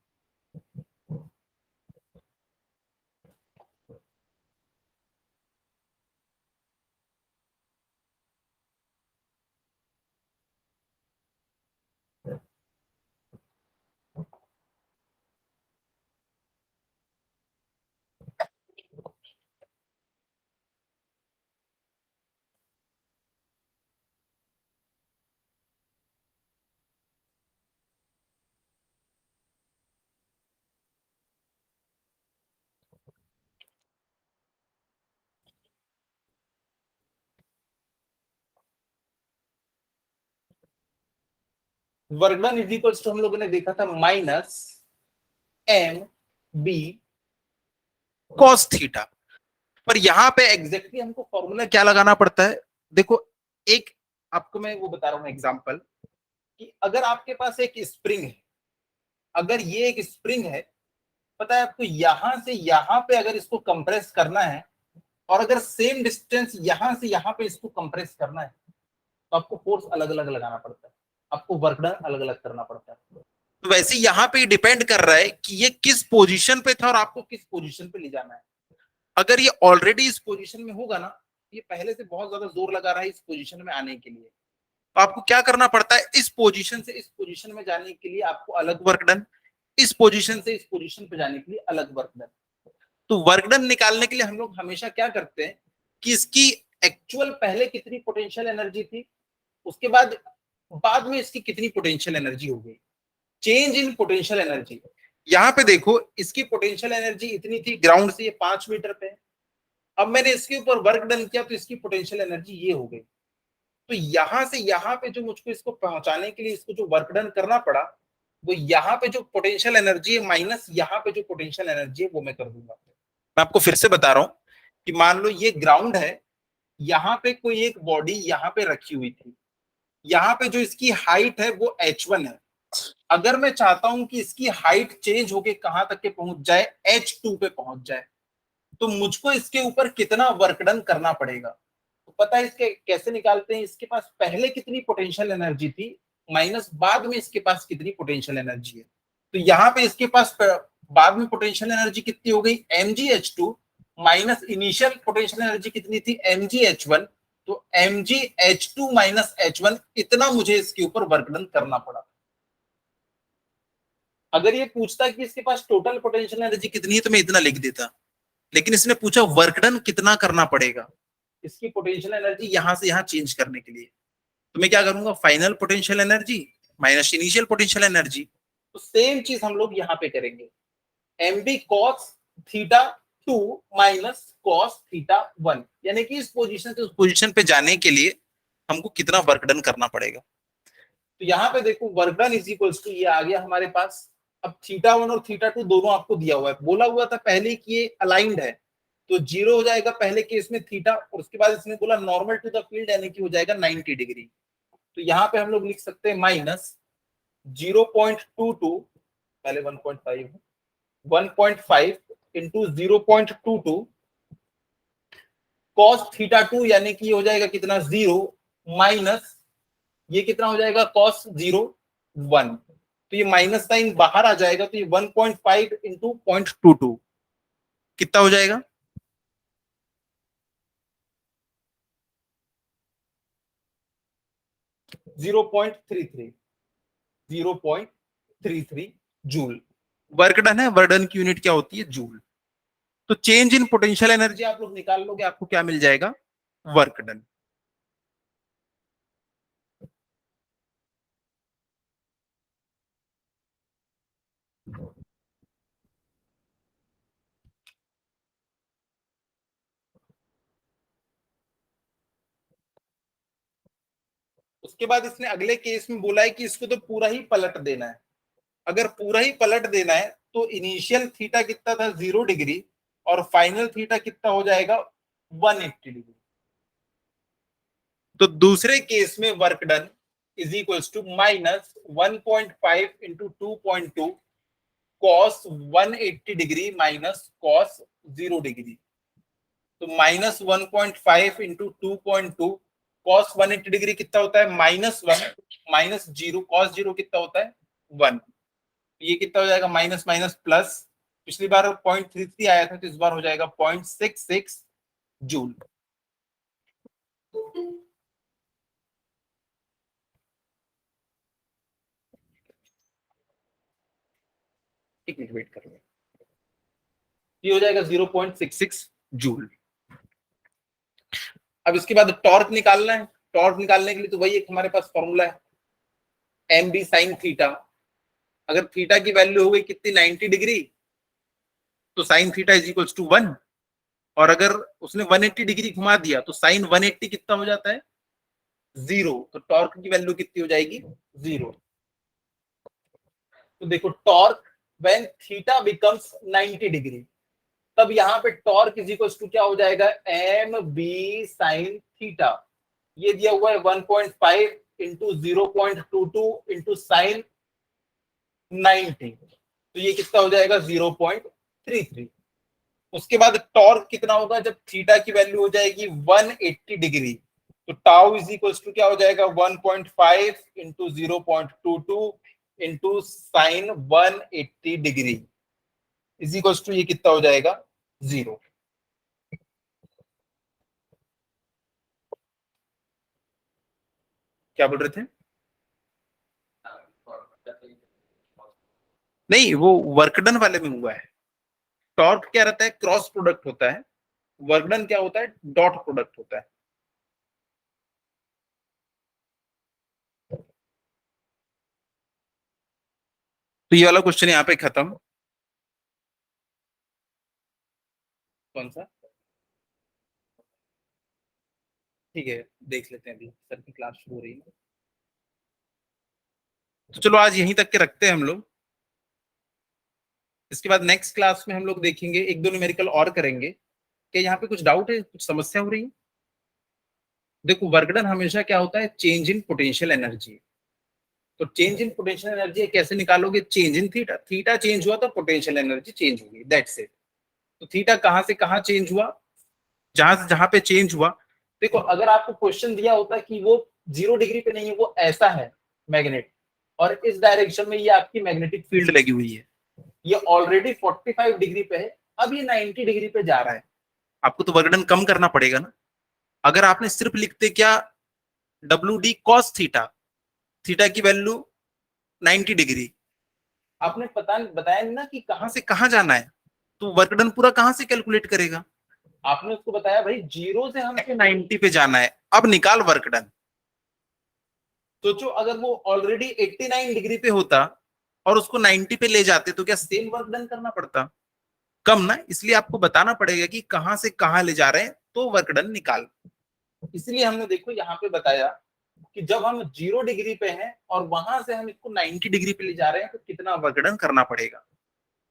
Speaker 1: Work done is equal to हम लोगों ने देखा था minus M B cos theta. पर यहाँ पे एग्जैक्टली हमको फॉर्मूला क्या लगाना पड़ता है, देखो, एक आपको मैं वो बता रहा हूँ एग्जांपल, कि अगर आपके पास एक स्प्रिंग है, अगर ये एक स्प्रिंग है, पता है आपको, यहां से यहां पे अगर इसको कंप्रेस करना है, और अगर सेम डिस्टेंस यहां से यहां पे इसको कंप्रेस करना है, तो आपको फोर्स अलग अलग लगाना पड़ता है, आपको वर्क डन अलग अलग करना पड़ता है। तो वैसे यहाँ पे डिपेंड कर रहा है कि ये किस पोजीशन पे था और आपको किस पोजीशन पे ले जाना है। अगर ये ऑलरेडी इस पोजीशन में होगा ना, ये पहले से बहुत ज्यादा जोर लगा रहा है इस पोजीशन में आने के लिए, तो आपको क्या करना पड़ता है, इस पोजीशन से इस पोजीशन में जाने के लिए आपको अलग वर्क डन, इस पोजीशन से इस पोजीशन पे जाने के लिए अलग वर्क डन। तो वर्क डन निकालने के लिए हम लोग हमेशा क्या करते हैं कि इसकी एक्चुअल पहले कितनी पोटेंशियल एनर्जी थी, उसके बाद बाद में इसकी कितनी पोटेंशियल एनर्जी हो गई, चेंज इन पोटेंशियल एनर्जी। यहाँ पे देखो, इसकी पोटेंशियल एनर्जी इतनी थी, ग्राउंड से ये 5 मीटर पे, अब मैंने इसके ऊपर वर्क डन किया तो इसकी पोटेंशियल एनर्जी ये हो गई। तो यहां से यहाँ पे जो मुझको इसको पहुंचाने के लिए इसको जो वर्क डन करना पड़ा, वो यहाँ पे जो पोटेंशियल एनर्जी है माइनस यहाँ पे जो पोटेंशियल एनर्जी है वो मैं कर दूंगा। मैं आपको फिर से बता रहा हूं कि मान लो ये ग्राउंड है, यहाँ पे कोई एक बॉडी यहाँ पे रखी हुई थी, यहाँ पे जो इसकी हाइट है वो h1 है। अगर मैं चाहता हूं कि इसकी हाइट चेंज होके कहां तक के पहुंच जाए, h2 पे पहुंच जाए, तो मुझको इसके ऊपर कितना वर्क डन करना पड़ेगा। तो पता है इसके कैसे निकालते हैं, इसके पास पहले कितनी पोटेंशियल एनर्जी थी माइनस बाद में इसके पास कितनी पोटेंशियल एनर्जी है। तो यहाँ पे इसके पास बाद में पोटेंशियल एनर्जी कितनी हो गई, mgh2 minus initial potential energy कितनी थी, mgh1। तो mgh2 माइनस h1, इतना मुझे इसके ऊपर वर्क डन करना पड़ा। अगर ये पूछता कि इसके पास टोटल पोटेंशियल एनर्जी कितनी है तो मैं इतना लिख देता, लेकिन इसने पूछा वर्क डन कितना करना पड़ेगा, इसकी पोटेंशियल एनर्जी यहां से यहां चेंज करने के लिए। तो मैं क्या करूंगा, final potential energy minus initial potential energy. तो सेम चीज हम लोग यहाँ पे करेंगे, mb cos theta 2 minus cos theta 1, यानी कि इस पोजीशन से उस पोजीशन पे जाने के लिए हमको कितना वर्क डन करना पड़ेगा। तो यहाँ पे देखो work done is equals to, ये आ गया हमारे पास। अब थीटा 1 और थीटा 2 दोनों आपको दिया हुआ है, बोला हुआ था पहले कि ये अलाइंड है, तो जीरो हो जाएगा पहले केस में थीटा, और उसके बाद इसने बोला नॉर्मल टू द फील्ड, यानी कि हो जाएगा 90 डिग्री। तो यहाँ पे हम लोग लिख सकते हैं माइनस 0.22, पहले 1.5 1.5 इंटू 0.22 कॉस थीटा 2, यानी कि हो जाएगा कितना 0, माइनस ये कितना हो जाएगा कॉस 0 1। तो ये माइनस साइन बाहर आ जाएगा, तो ये 1.5 इंटू 0.22 कितना हो जाएगा, 0.33 0.33 जूल। वर्क डन है, वर्क डन की यूनिट क्या होती है, जूल। तो चेंज इन पोटेंशियल एनर्जी आप लोग निकाल लोगे, आपको क्या मिल जाएगा, वर्क डन। उसके बाद इसने अगले केस में बोला है कि इसको तो पूरा ही पलट देना है। अगर पूरा ही पलट देना है तो इनिशियल थीटा कितना था 0 डिग्री, और फाइनल थीटा कितना हो जाएगा 180 डिग्री। तो दूसरे केस में work done is equals to minus 1.5 into 2.2 cos 180 degree minus cos 0 degree. तो माइनस 1.5 इंटू 2.2 कॉस 180 डिग्री कितना होता है, -1 माइनस 0 कॉस 0 कितना होता है 1। ये कितना हो जाएगा, माइनस माइनस प्लस। पिछली बार 0.33 आया था, तो इस बार हो जाएगा 0.66 जूल। एक मिनट वेट कर लो, ये हो जाएगा 0.66 जूल। अब इसके बाद टॉर्क निकालना है। टॉर्क निकालने के लिए तो वही एक हमारे पास फॉर्मूला है, एम बी साइन थीटा। अगर थीटा की वैल्यू हो गई कितनी 90 डिग्री, तो sine theta is equals to 1। और अगर उसने 180 डिग्री घुमा दिया तो साइन 180 कितना हो जाता है 0। तो टॉर्क की वैल्यू कितनी हो जाएगी 0। तो देखो torque when theta becomes 90 degree, तब यहाँ पे टॉर्क इज इक्वल्स टू क्या हो जाएगा, एम बी साइन थीटा। ये दिया हुआ है 1.5 इंटू 0.22 इंटू साइन 90, तो ये कितना हो जाएगा 0.33। उसके बाद टॉर्क कितना होगा जब थीटा की वैल्यू हो जाएगी 180 डिग्री, तो टाउ इज इक्वल्स टू क्या हो जाएगा 1.5 into 0.22 into sine 180 degree is equals to ये कितना हो जाएगा 0। क्या बोल रहे थे, नहीं वो वर्कडन वाले में हुआ है। टॉर्क क्या रहता है, क्रॉस प्रोडक्ट होता है। वर्कडन क्या होता है, डॉट प्रोडक्ट होता है। तो ये वाला क्वेश्चन यहाँ पे खत्म। कौन सा, ठीक है देख लेते हैं, अभी सर की क्लास शुरू हो रही है। तो चलो आज यहीं तक के रखते हैं हम लोग। इसके बाद नेक्स्ट क्लास में हम लोग देखेंगे, एक दो न्यूमेरिकल और करेंगे। क्या यहाँ पे कुछ डाउट है, कुछ समस्या हो रही है। देखो वर्कडन हमेशा क्या होता है, चेंज इन पोटेंशियल एनर्जी। तो चेंज इन पोटेंशियल एनर्जी कैसे निकालोगे, change in theta. Theta change हुआ तो पोटेंशियल एनर्जी चेंज होगी, दैट्स इट। तो थीटा कहां से कहां चेंज हुआ, जहां से जहां पे चेंज हुआ। देखो अगर आपको क्वेश्चन दिया होता कि वो 0 डिग्री पे नहीं है, वो ऐसा है मैग्नेट, और इस डायरेक्शन में ये आपकी मैग्नेटिक फील्ड लगी हुई है, ये ऑलरेडी 45 डिग्री पे है, अब ये 90 डिग्री पे जा रहा है, आपको तो वर्कडन कम करना पड़ेगा ना। अगर आपने सिर्फ लिखते क्या, W D cos theta, theta की वैल्यू 90 डिग्री, आपने पता बताया ना कि कहां से कहां जाना है, तो वर्कडन पूरा कहां से कैलकुलेट करेगा। आपने उसको बताया भाई 0 से हमको 90 पे जाना है, अब निकाल वर्क डन। सोचो अगर वो ऑलरेडी 89 डिग्री पे होता और उसको 90 पे ले जाते तो क्या सेम वर्क डन करना पड़ता? कम ना, इसलिए आपको बताना पड़ेगा कि कहां से कहां ले जा रहे हैं तो वर्क डन निकाल। इसलिए हमने देखो यहाँ पे बताया कि जब हम 0 डिग्री पे हैं और वहां से हम इसको 90 डिग्री पे ले जा रहे हैं तो कितना वर्क डन करना पड़ेगा।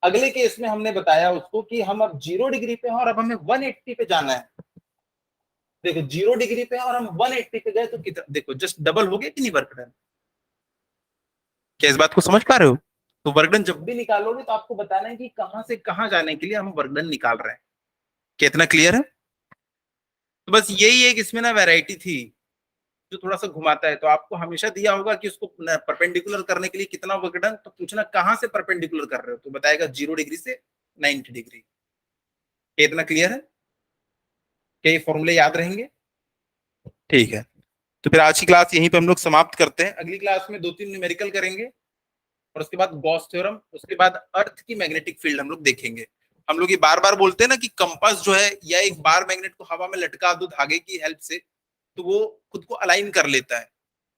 Speaker 1: अगले केस में हमने बताया उसको कि हम अब 0 डिग्री पे हैं और अब हमें 180 पे जाना है। देखो 0 डिग्री पे है और हम 180 पे गए तो कितना, देखो जस्ट डबल हो गया कि नहीं वर्क डन। क्या इस बात को समझ पा रहे हो? तो वर्क डन जब भी निकालोगे तो आपको बताना है कि कहां से कहां जाने के लिए हम वर्क डन निकाल रहे हैं। कितना क्लियर है? तो बस यही एक इसमें ना वैरायटी थी जो थोड़ा सा घुमाता है। तो आपको हमेशा दिया होगा कि उसको परपेंडिकुलर करने के लिए कितना वर्क डन, तो पूछना कहां से परपेंडिकुलर कर रहे हो, तो बताएगा 0 डिग्री से 90 डिग्री। कितना क्लियर है? क्या ये फॉर्मूले याद रहेंगे? ठीक है, तो फिर आज की क्लास यहीं पे हम लोग समाप्त करते हैं। अगली क्लास में 2-3 न्यूमेरिकल करेंगे और उसके बाद गॉस थ्योरम, उसके बाद अर्थ की मैग्नेटिक फील्ड हम लोग देखेंगे। हम लोग ये बार बार बोलते हैं ना कि कंपास जो है या एक बार मैग्नेट को हवा में लटका दो धागे की हेल्प से तो वो खुद को अलाइन कर लेता है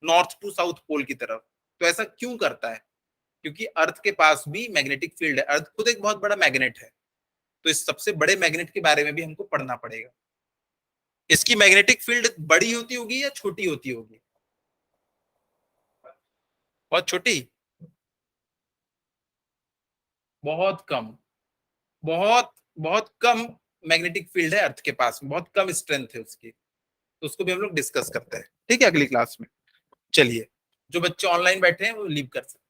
Speaker 1: नॉर्थ टू साउथ पोल की तरफ। तो ऐसा क्यों करता है? क्योंकि अर्थ के पास भी मैग्नेटिक फील्ड है, अर्थ खुद एक बहुत बड़ा मैग्नेट है। तो इस सबसे बड़े मैग्नेट के बारे में भी हमको पढ़ना पड़ेगा। इसकी मैग्नेटिक फील्ड बड़ी होती होगी या छोटी होती होगी? बहुत छोटी, बहुत कम, बहुत बहुत कम मैग्नेटिक फील्ड है अर्थ के पास, बहुत कम स्ट्रेंथ है उसकी। तो उसको भी हम लोग डिस्कस करते हैं, ठीक है, अगली क्लास में। चलिए, जो बच्चे ऑनलाइन बैठे हैं वो लीव कर सकते हैं।